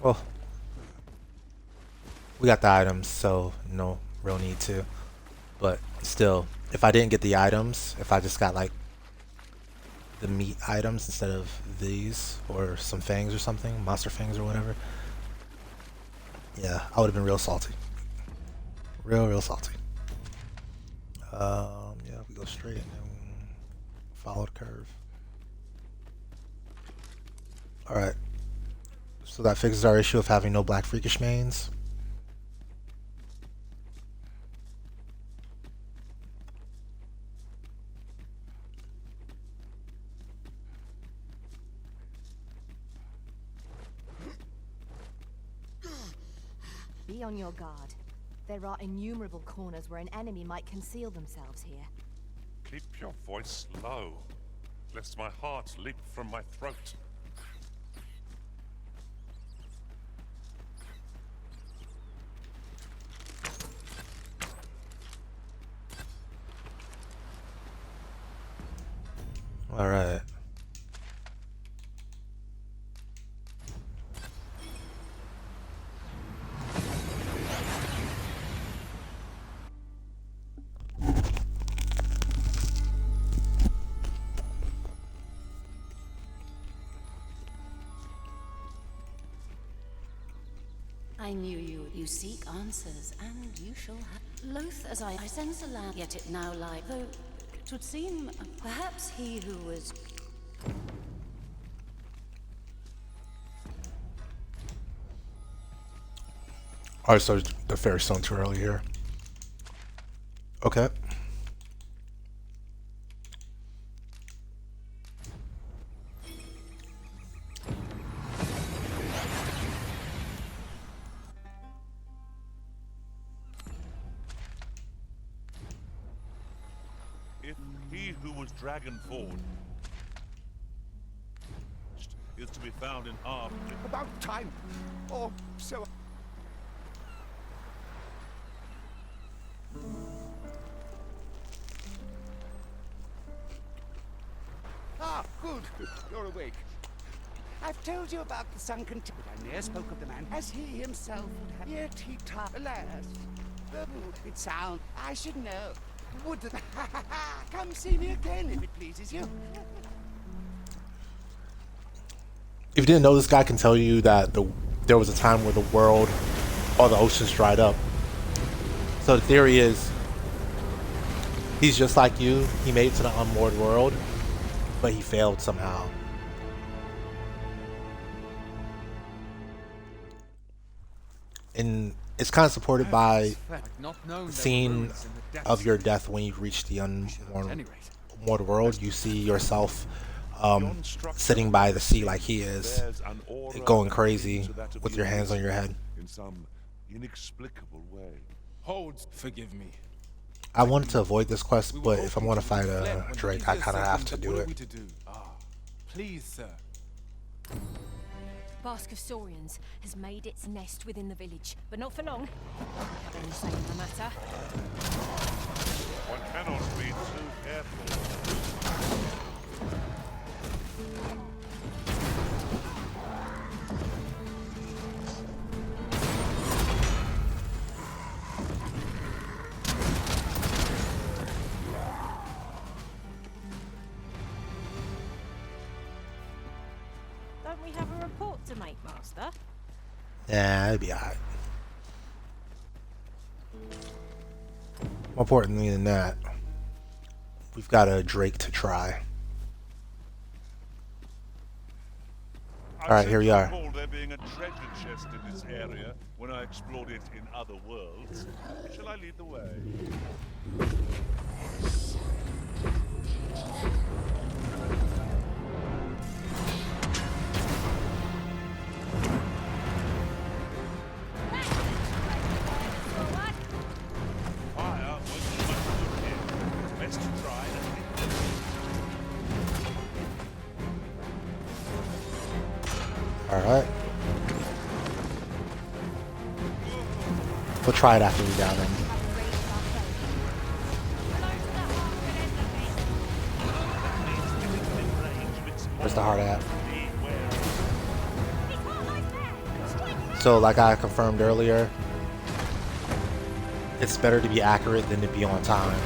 Well, we got the items, so no real need to. But still, if I didn't get the items, if I just got like the meat items instead of these, or some fangs or something, monster fangs or whatever, yeah, I would have been real salty. Real salty. Yeah, we go straight and then follow the curve. Alright. So that fixes our issue of having no black freakish mains. Be on your guard. There are innumerable corners where an enemy might conceal themselves here. Keep your voice low, lest my heart leap from my throat. All right. I knew you seek answers, and you shall have. Loath as I sense a land, yet it now lie, though 'twould seem perhaps he who was. Alright, so the fairy stone too early here. Okay. If he who was dragon forged is to be found in harm. About time, or so. Ah, good. You're awake. I've told you about the sunken but I ne'er spoke of the man as he himself would have. Yet he alas. It sounds. I should know. Would that come see me again if it pleases you. If you didn't know, this guy can tell you that there was a time where the world, all the oceans dried up. So the theory is he's just like you. He made it to the unmoored world, but he failed somehow. And it's kind of supported by the scene of your death when you reach the unmoored world. You see yourself sitting by the sea like he is, going crazy with your hands on your head. In some inexplicable way. Hold, forgive me. I wanted to avoid this quest, but if I'm going to fight a Drake, I kind of have to do it. Please, sir. Bask of Saurians has made its nest within the village, but not for long. Have any say in the matter? One cannot be too careful. Don't we have a report to make, Master? Yeah, it'd be alright. More importantly than that, we've got a Drake to try. Alright, here we are. I recall there being a treasure chest in this area when I explored it in other worlds. Shall I lead the way? Fire wasn't much good here. Best to try and Alright. We'll try it after we down him. Where's the heart at? So like I confirmed earlier, it's better to be accurate than to be on time.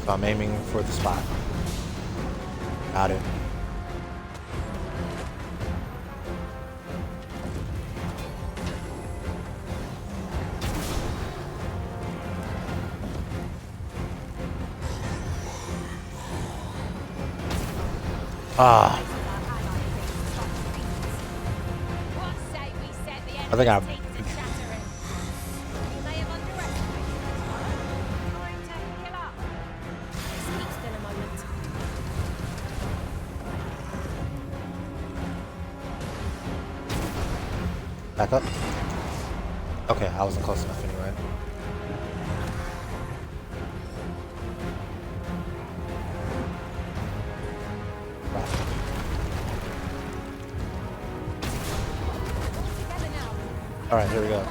So I'm aiming for the spot. Got it. Ah. I think I'm. Back up. Okay, I wasn't close enough anyway. All right, here we go.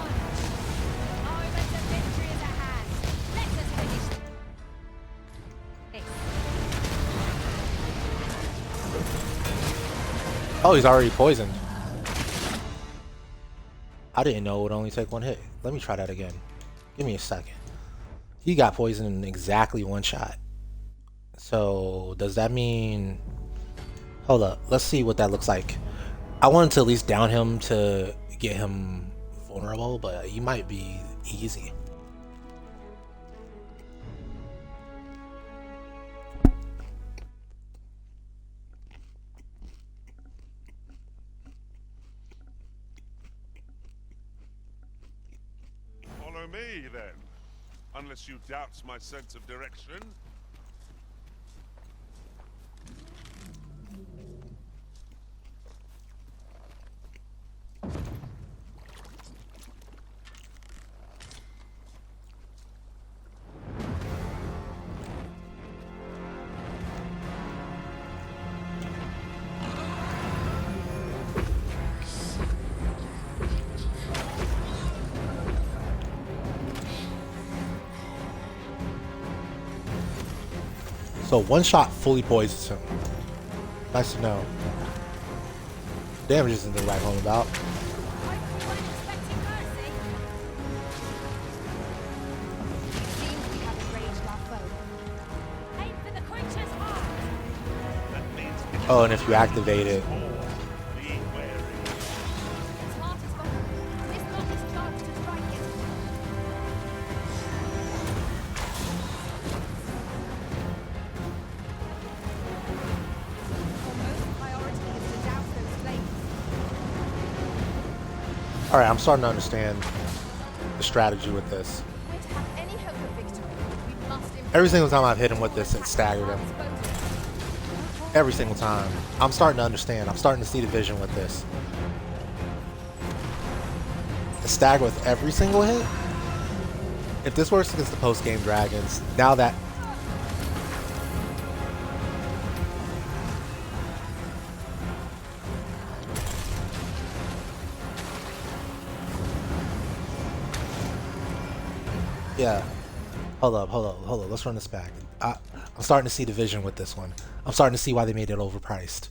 Oh, he's already poisoned. I didn't know it would only take one hit. Let me try that again. Give me a second. He got poisoned in exactly one shot. So does that mean... Hold up. Let's see what that looks like. I wanted to at least down him to get him vulnerable, but he might be easy. follow me, then. Unless you doubt my sense of direction. So one shot fully poisons him. Nice to know. Damage isn't the right home about. Oh, and if you activate it, Alright, I'm starting to understand the strategy with this. We're to have any hope of victory, we must Every single time I've hit him with this, it staggered him. Every single time. I'm starting to understand. I'm starting to see the vision with this. The stagger with every single hit? If this works against the post-game dragons, now that... Yeah. Hold up. Let's run this back. I'm starting to see the vision with this one. I'm starting to see why they made it overpriced.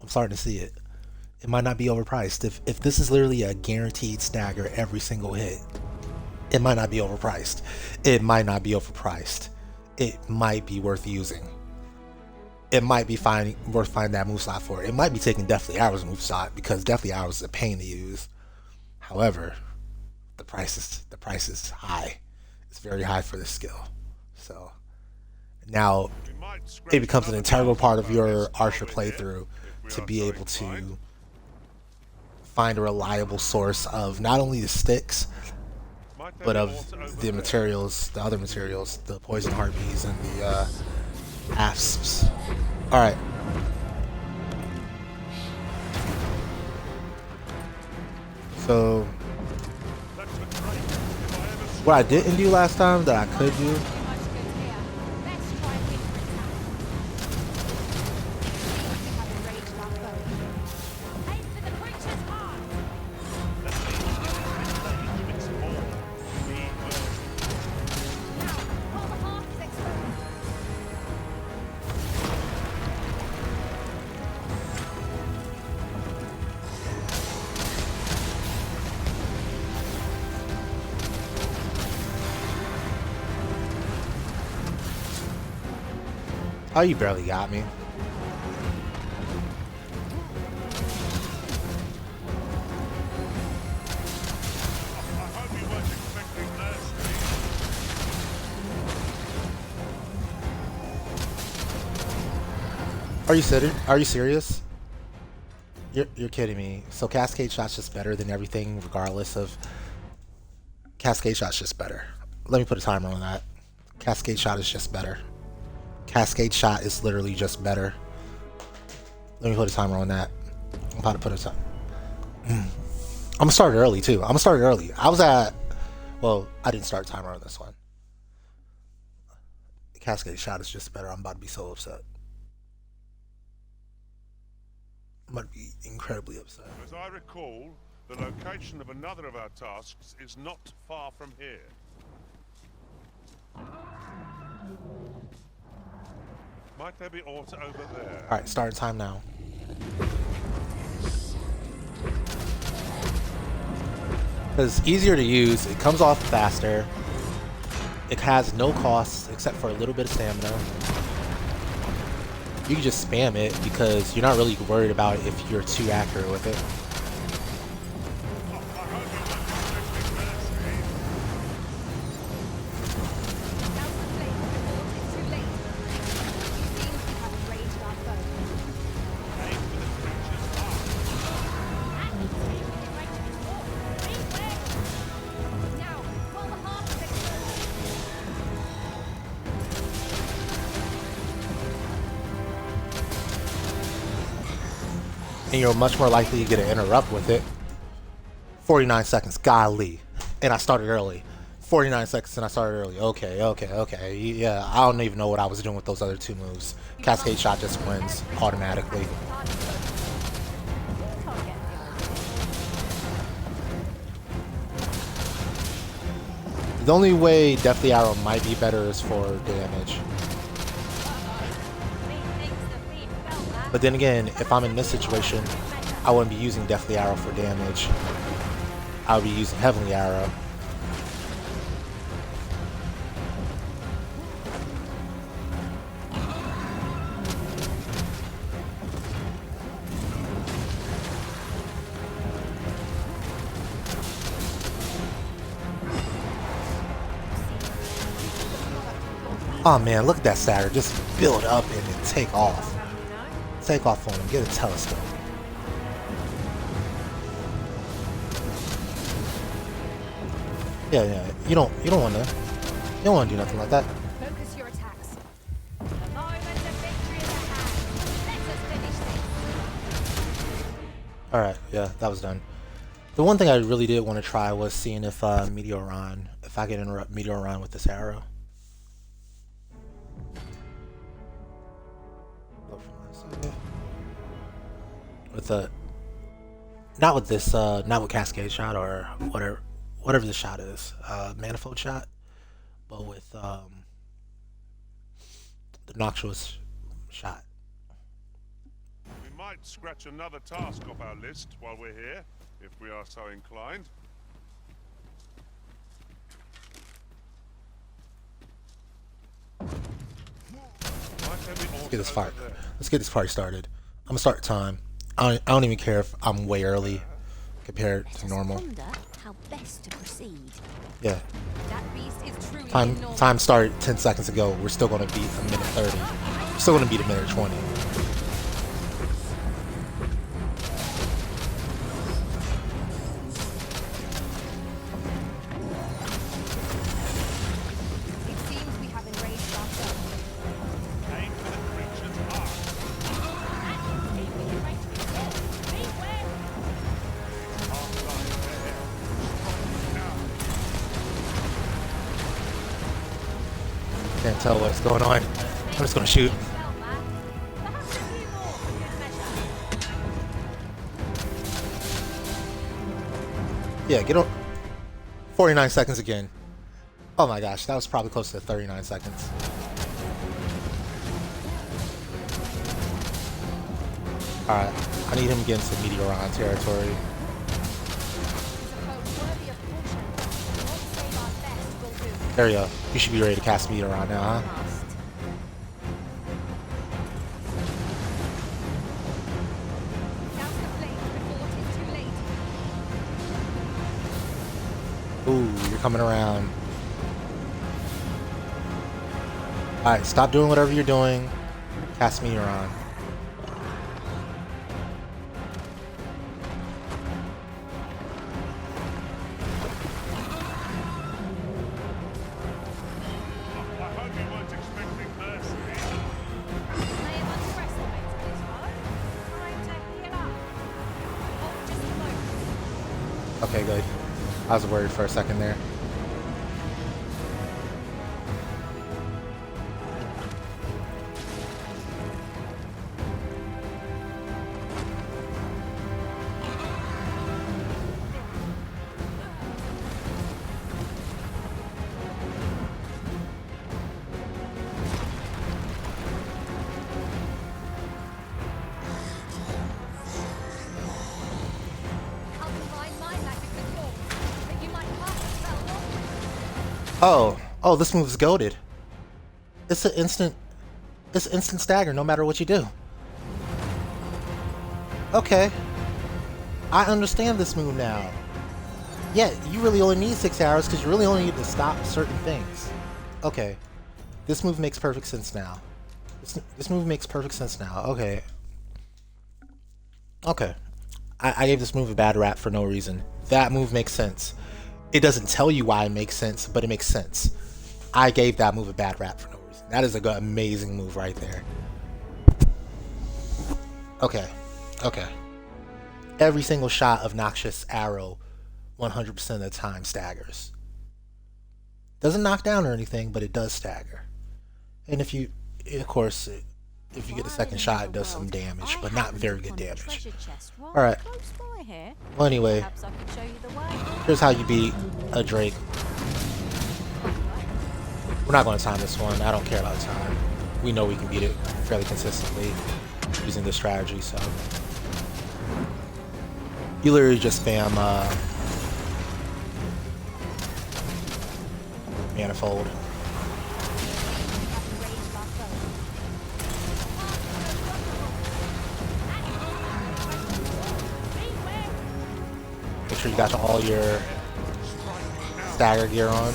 I'm starting to see it. It might not be overpriced. If this is literally a guaranteed stagger every single hit, it might not be overpriced. It might not be overpriced. It might be worth using. It might be worth finding that moveset for it. It might be taking Deathly Arrow's moveset because Deathly Arrow is a pain to use. However, the price is high. It's very high for this skill. So now it becomes an integral part of your Archer playthrough to be able to find a reliable source of not only the sticks, but of the materials, the other materials, the poison harpies and the asps. Alright. So what I didn't do last time that I could do, oh, you barely got me. Are you serious? You're kidding me. So Cascade Shot's just better than everything, regardless of... Cascade Shot's just better. Let me put a timer on that. Cascade Shot is just better. Cascade Shot is literally just better. Let me put a timer on that. I'm about to put a timer. I'm gonna start it early too. I'm gonna start it early. I was at... Well, I didn't start a timer on this one. Cascade Shot is just better. I'm about to be so upset. I'm about to be incredibly upset. As I recall, the location of another of our tasks is not far from here. Might there be auto over there? Alright, start time now. It's easier to use, it comes off faster, it has no costs except for a little bit of stamina. You can just spam it because you're not really worried about if you're too accurate with it. And you're much more likely to get an interrupt with it. 49 seconds, golly. And I started early. 49 seconds and I started early. Okay. Yeah, I don't even know what I was doing with those other two moves. Cascade Shot just wins automatically. The only way Deathly Arrow might be better is for damage. But then again, if I'm in this situation, I wouldn't be using Deathly Arrow for damage. I would be using Heavenly Arrow. Oh man, look at that stagger. Just build up and then take off. Take off on him, get a telescope. Yeah. You don't want to. You don't want to do nothing like that. Focus your attacks. The moment of victory is at hand. Let us finish this. All right. Yeah, that was done. The one thing I really did want to try was seeing if Meteoron, if I could interrupt Meteoron with this arrow. With a, not with this, not with Cascade Shot or whatever the shot is, Manifold Shot, but with the Nocuous Shot. We might scratch another task off our list while we're here, if we are so inclined. Let's get this fire. Let's get this party started. I'm gonna start the time. I don't even care if I'm way early compared to normal. How best to proceed. Yeah. That beast is truly Time started 10 seconds ago. We're still gonna beat a minute 30. We're still gonna beat a minute 20. It seems we have enraged ourselves. Aim for the creature's heart. Can't tell what's going on. I'm just gonna shoot. Yeah, get on. 49 seconds again. Oh my gosh, that was probably close to 39 seconds. Alright, I need him to get into Meteoron territory. There you go. You should be ready to cast Meteoron now, huh? Ooh, you're coming around. Alright, stop doing whatever you're doing. Cast Meteoron. Okay, good. I was worried for a second there. Oh, this move is goated. It's instant stagger no matter what you do. Okay. I understand this move now. Yeah, you really only need 6 arrows because you really only need to stop certain things. Okay. This move makes perfect sense now. This move makes perfect sense now. Okay. Okay. I gave this move a bad rap for no reason. That move makes sense. It doesn't tell you why it makes sense, but it makes sense. I gave that move a bad rap for no reason. That is a good, amazing move right there. Okay. Okay. Every single shot of Noxious Arrow 100% of the time staggers. Doesn't knock down or anything, but it does stagger. And if you, of course, if you get a second shot, it does some damage, but not very good damage. Alright. Well, anyway, here's how you beat a Drake. We're not going to time this one. I don't care about time. We know we can beat it fairly consistently using this strategy, so. You literally just spam Manifold. Make sure you got all your stagger gear on.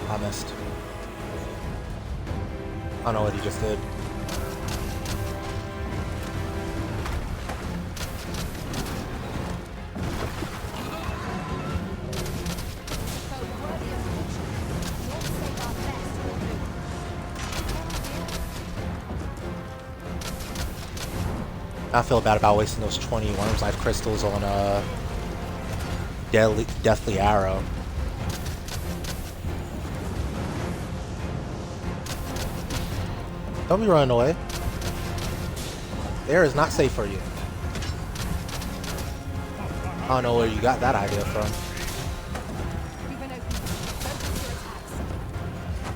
I missed. I don't know what he just did. I feel bad about wasting those 20 Worm's Life crystals on Deathly Arrow. Don't be running away. The air is not safe for you. I don't know where you got that idea from.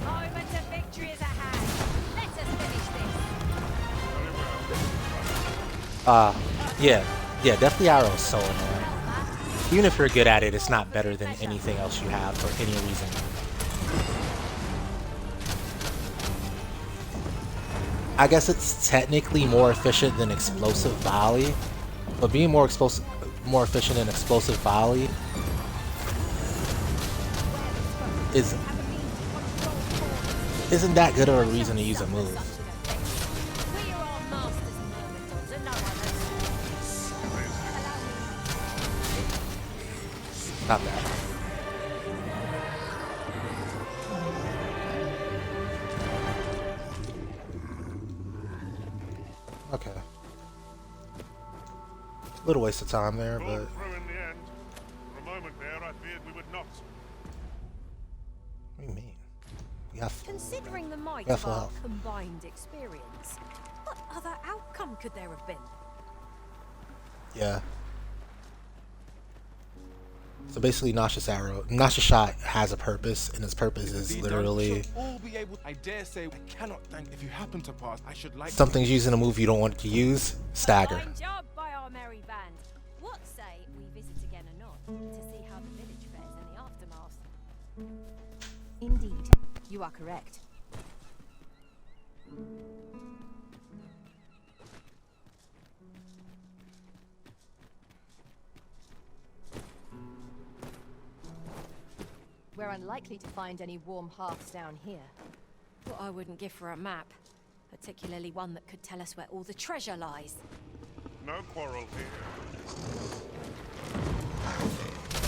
Moment of victory is at hand. Let us finish this. Yeah, Deathly Arrow is so annoying. Even if you're good at it, it's not better than anything else you have for any reason. I guess it's technically more efficient than Explosive Volley, but being more efficient than Explosive Volley isn't that good of a reason to use a move. Not bad. Okay. Little waste of time there, but. Through in the end. For a moment there, I feared we would not. What do you mean? We have. Considering the might Yeah, of full our health. combined experience, what other outcome could there have been? Yeah. So basically, Nocuous Shot has a purpose, and its purpose is literally I dare say I cannot thank if you happen to pass. I should like something's using a move you don't want to use. Stagger. Fine job by our merry band. What say we visit again anon to see how the village fares in the aftermath? Indeed, you are correct. We're unlikely to find any warm hearths down here. What I wouldn't give for a map, particularly one that could tell us where all the treasure lies. No quarrel here.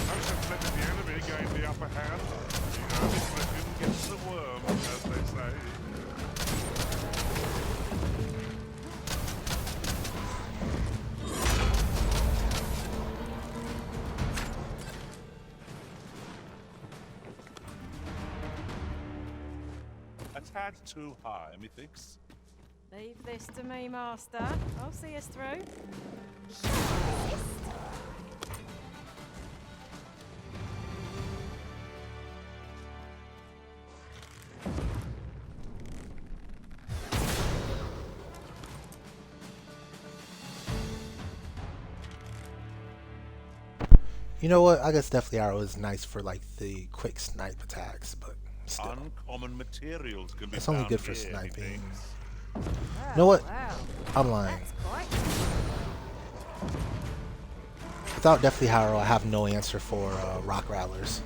No sense letting the enemy gain the upper hand. You know, this weapon gets the worm, as they say. A tad too high, methinks. Leave this to me, Master. I'll see us through. You know what? I guess Deathly Arrow is nice for like the quick snipe attacks, but still. Uncommon materials can be It's only found good for here, sniping. methinks. You know what? I'm lying. Without Deathly Arrow, I have no answer for Rock Rattlers.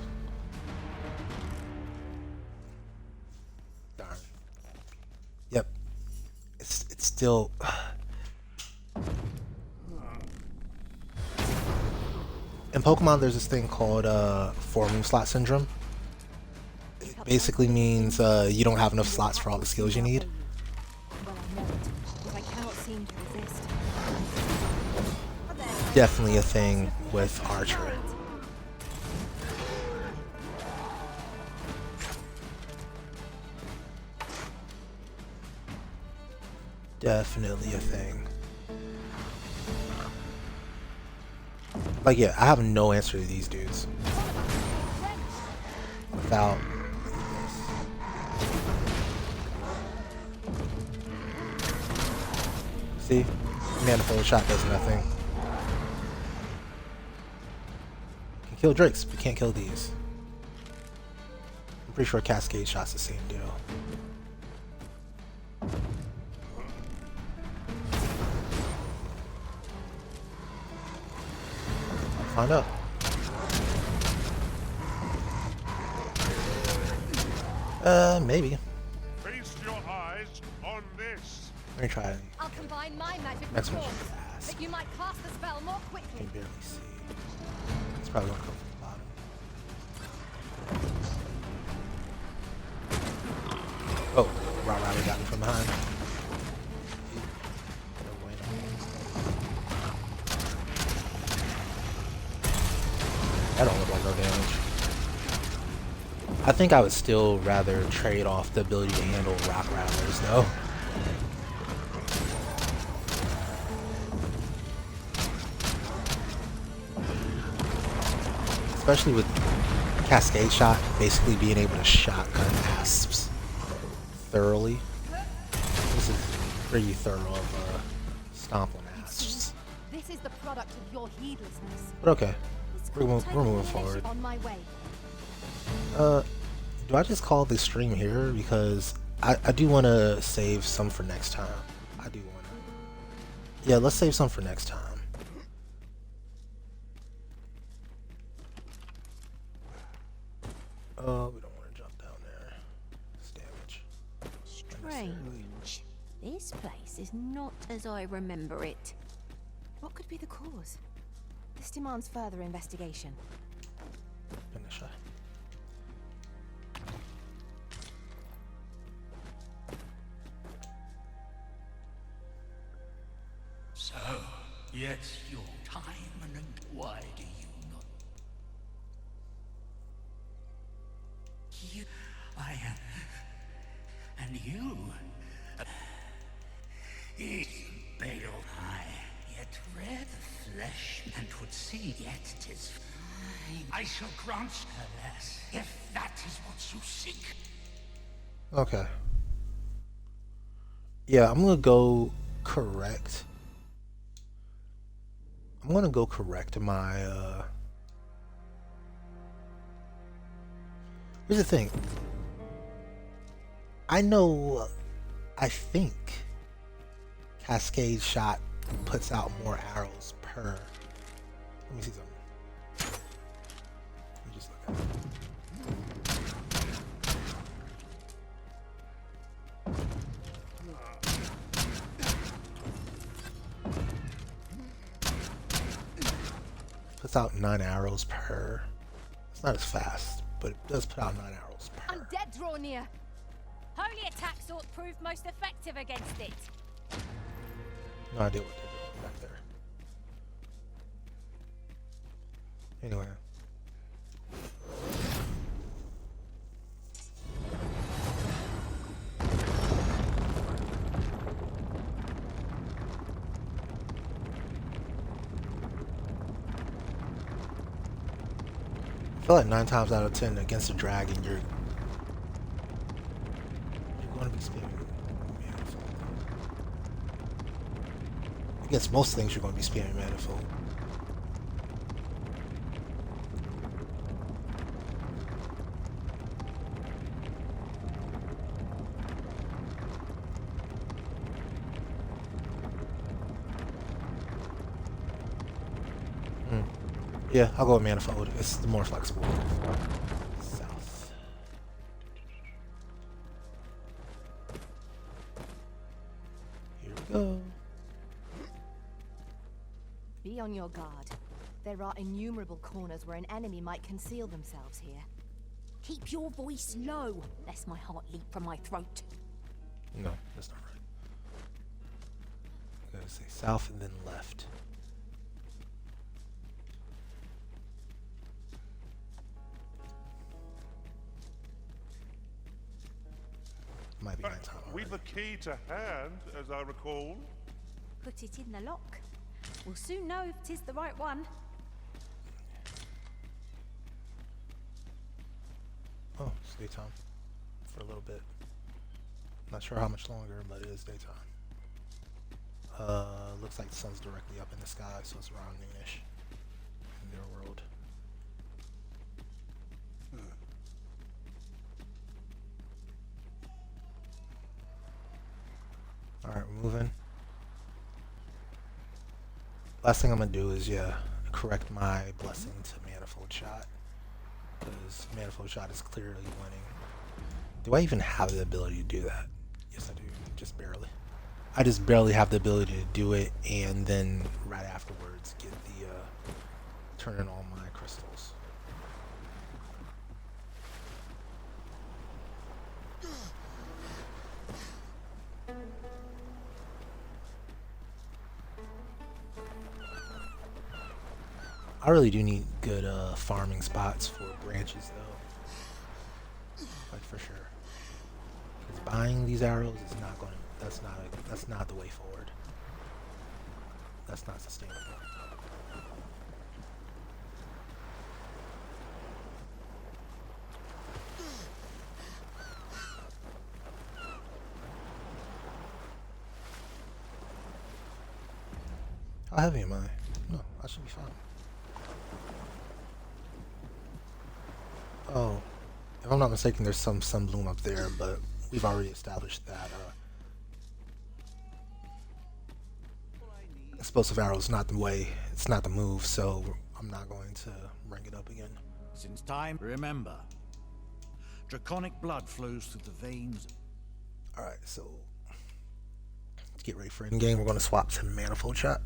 Darn. Yep. It's still. In Pokemon, there's this thing called 4-move slot syndrome. It basically means you don't have enough slots for all the skills you need. Well, I know it, but I cannot seem to resist. Definitely a thing with archery. Definitely a thing. Like, yeah, I have no answer to these dudes. Without this. See? Manifold Shot does nothing. Can kill Drakes, but can't kill these. I'm pretty sure Cascade Shot's the same deal. Find out. Maybe. Feast your eyes on this. Let me try it. I'll combine my magic Next with one's yours, fast. that you might cast the spell more I quickly. can barely see. It's probably gonna come from the bottom. Oh, Raw Rider got me from behind. No bueno. That don't look like no damage. I think I would still rather trade off the ability to handle rock rattlers though. Especially with Cascade Shot basically being able to shotgun asps thoroughly. This is pretty thorough of stomp on asps. This is the product of your heedlessness. But okay, we're moving forward. On my way. Do I just call this stream here? Because I do want to save some for next time. I do want to. Yeah, let's save some for next time. We don't want to jump down there. It's damage. Strange. This place is not as I remember it. What could be the cause? This demands further investigation. Finisher. So, it's your time, and why do you not? You, and you, is pale eye, yet rare the flesh, and would see yet 'tis fine. I shall grant her less, if that is what you seek. Okay. Yeah, I'm gonna go correct. I'm gonna go correct my here's the thing. I know I think Cascade Shot puts out more arrows per. Let me see something. Let me just look at it. Puts out 9 arrows per. It's not as fast, but it does put out 9 arrows per. Undead draw near. Holy attack swords proved most effective against it. No idea what they're doing back there. Anyway. I feel like 9 times out of 10 against a dragon, you're going to be spamming Manifold. Against most things, you're going to be spamming Manifold. Yeah, I'll go with Manifold. It's the more flexible. South. Here we go. Be on your guard. There are innumerable corners where an enemy might conceal themselves here. Keep your voice low, lest my heart leap from my throat. No, that's not right. I'm gonna say south and then left. Might be that time. We've a key to hand, as I recall. Put it in the lock. We'll soon know if 'tis the right one. Oh, it's daytime. For a little bit. Not sure how much longer, but it is daytime. Looks like the sun's directly up in the sky, so it's around noonish in their world. Alright, we're moving. Last thing I'm gonna do is, yeah, correct my blessing to Manifold Shot. Because Manifold Shot is clearly winning. Do I even have the ability to do that? Yes, I do. Just barely. I just barely have the ability to do it, and then right afterwards get the, turn in all my crystals. I really do need good farming spots for branches though. Like for sure. Because buying these arrows is not going to, that's not the way forward. That's not sustainable. How heavy am I? No, I should be fine. Oh, if I'm not mistaken, there's some sunbloom up there, but we've already established that explosive arrow is not the way, it's not the move, so I'm not going to bring it up again. Since time, remember, draconic blood flows through the veins. Alright, so let's get ready for in-game. We're going to swap to Manifold Shot.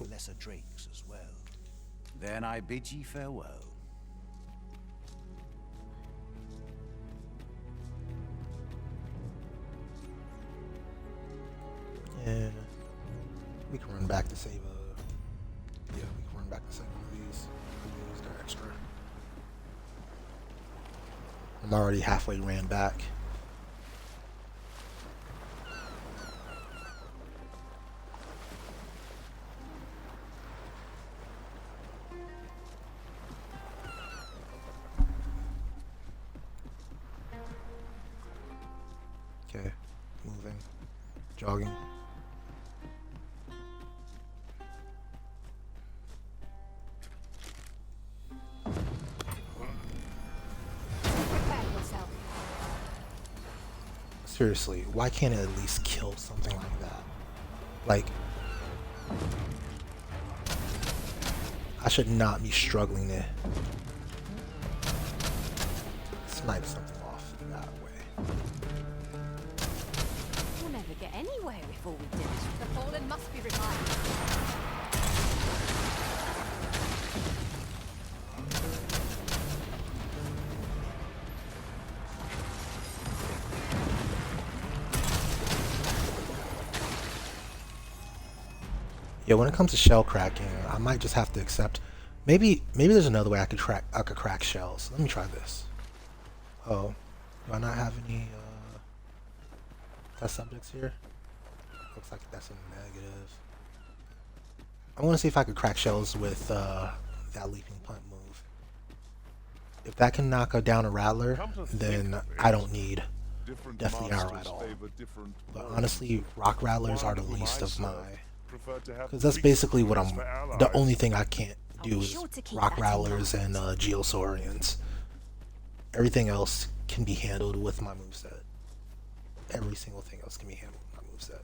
Lesser drakes as well. Then I bid ye farewell. Yeah, we can run back to save we can run back to save one of these. They're extra. I'm already halfway ran back. Okay, moving, jogging. Prepare yourself. Seriously, why can't it at least kill something like that? Like, I should not be struggling to snipe something off that way. We'll never get anywhere before we do it. The fallen must be revived. Yeah, when it comes to shell cracking, I might just have to accept. Maybe there's another way I could crack shells. Let me try this. Oh, do I not have any test subjects here? Looks like that's a negative. I want to see if I could crack shells with that leaping punt move. If that can knock down a rattler, then I don't need deathly arrow at all. But honestly, rock rattlers are the least of my. Because that's basically what I'm. The only thing I can't do is rock rattlers and geosaurians. Everything else can be handled with my moveset. Every single thing else can be handled with my moveset.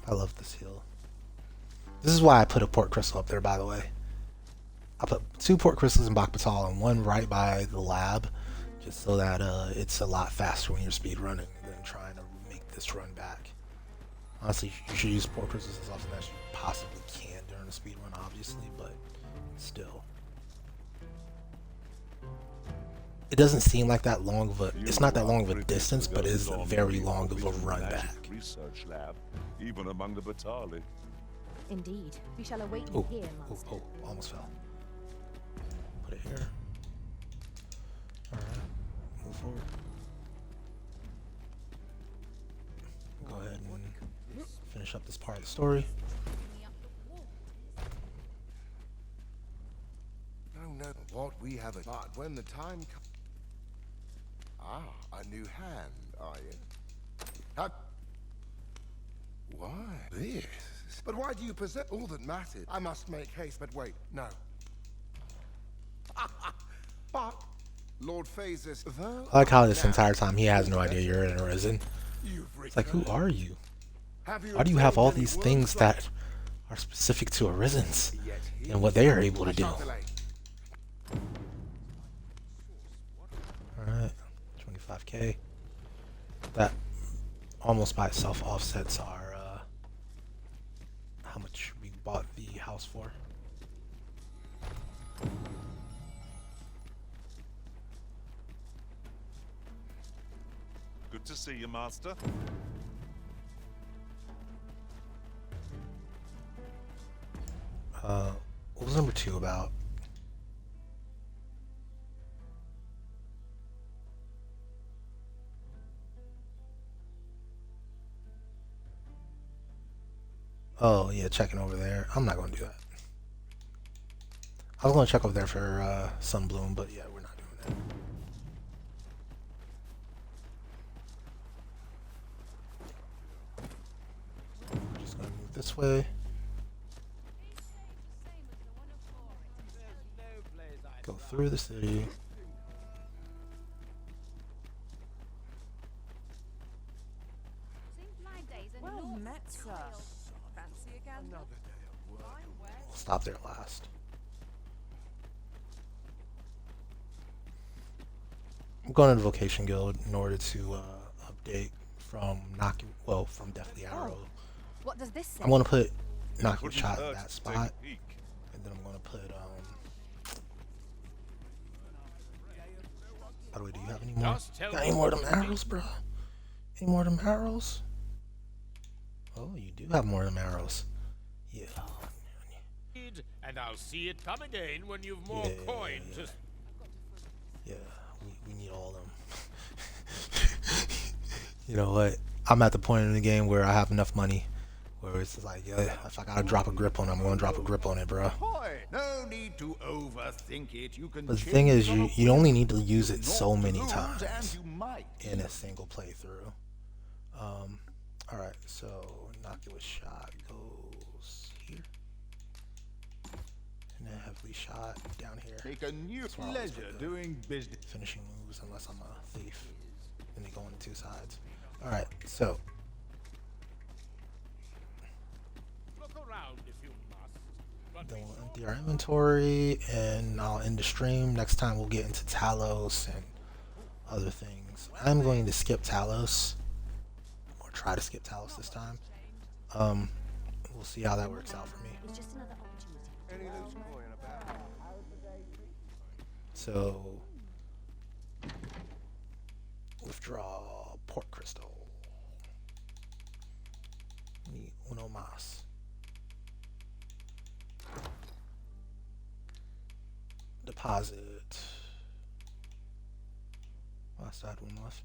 I love this hill. This is why I put a port crystal up there, by the way. I put 2 port crystals in Bakbatal and 1 right by the lab, just so that it's a lot faster when you're speed running than trying to make this run back. Honestly, you should use port crystals as often as you possibly can during a speed run, obviously, but still. It doesn't seem like that long of a. It's not that long of a distance, but it is very long of a run back. Research lab, even among the Batali. Indeed. We shall await you here, Master. Oh, almost fell. Put it here. Alright, move forward. Go ahead and finish up this part of the story. No, what we have but when the time comes. Ah, a new hand, are you? Why this? But why do you possess all that matters? I must make haste, but wait, no. But Lord Phases, though I like how this entire time he has no idea you're in Arisen. It's like, who are you? Why do you have all these things that are specific to Arisens and what they are able to do. Alright, 25k. That almost by itself offsets our how much we bought the house for. Good to see you, Master. What was number 2 about? Oh, yeah, checking over there. I'm not going to do that. I was going to check over there for Sunbloom, but yeah, we're not doing that. We're just going to move this way. Go through the city. Well met, sir. Fancy again? We'll stop there last. I'm going to the Vocation Guild in order to update from from Deathly Arrow. What does this say? I'm going to put Nocuous Shot in that spot, and then I'm going to put by the way, do you have any more? Got any more of them arrows, bro? Any more of them arrows? Oh, you do have more of them arrows. Yeah. And I'll see it come again when you've more coin to... Yeah, we need all of them. You know what? I'm at the point in the game where I have enough money where it's like, yeah, if I gotta drop a grip on it, I'm gonna drop a grip on it, bro. No need to overthink it. You can But the thing is, you only need to use it so many times in a single playthrough. Alright, so Nocuous Shot goes here. And then Heavily Shot down here. Take a new pleasure doing business. Finishing moves unless I'm a thief. And they go on the 2 sides. Alright, so then we'll empty our inventory and I'll end the stream. Next time we'll get into Talos and other things. I'm going to skip Talos, or try to skip Talos this time. We'll see how that works out for me. So withdraw Port Crystal. Ni uno más. Deposit. Last side one left.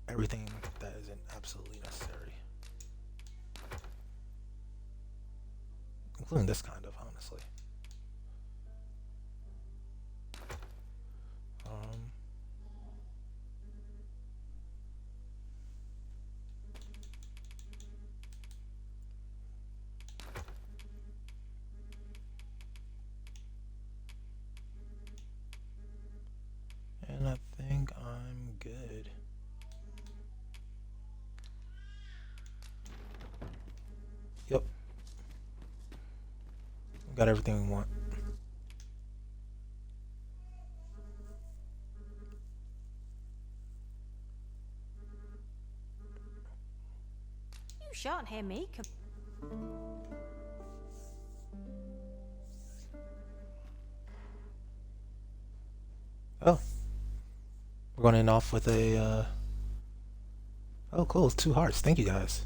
Everything that isn't absolutely necessary. Including this kind of, honestly. And I think I'm good. Yep. Got everything we want. You shan't hear me. Oh. We're going to end off with a, oh, cool. 2 hearts. Thank you, guys.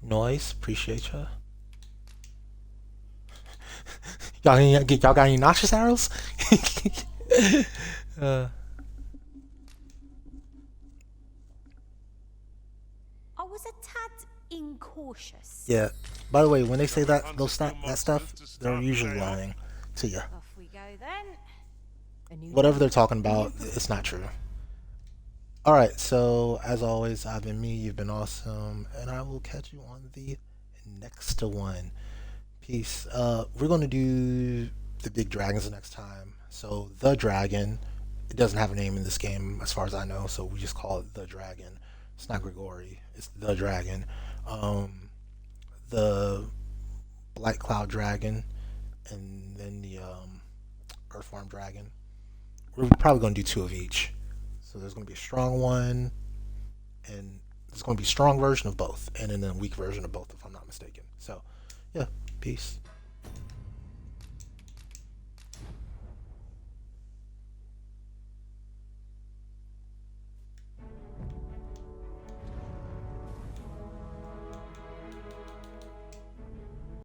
Noise. Appreciate ya. Y'all got any noxious arrows? I was a tad incautious. Yeah. By the way, when they say that that stuff, they're usually lying to you. Off we go then. Whatever they're talking about, it's not true. Alright, so as always, I've been me, you've been awesome, and I will catch you on the next one. Peace. We're going to do the big dragons next time. So, the dragon, it doesn't have a name in this game as far as I know, so we just call it the dragon. It's not Grigori, it's the dragon. the Black Cloud Dragon, and then the Earthworm Dragon. We're probably going to do 2 of each. So there's going to be a strong one, and there's going to be a strong version of both, and then a weak version of both, if I'm not mistaken. So, yeah, peace.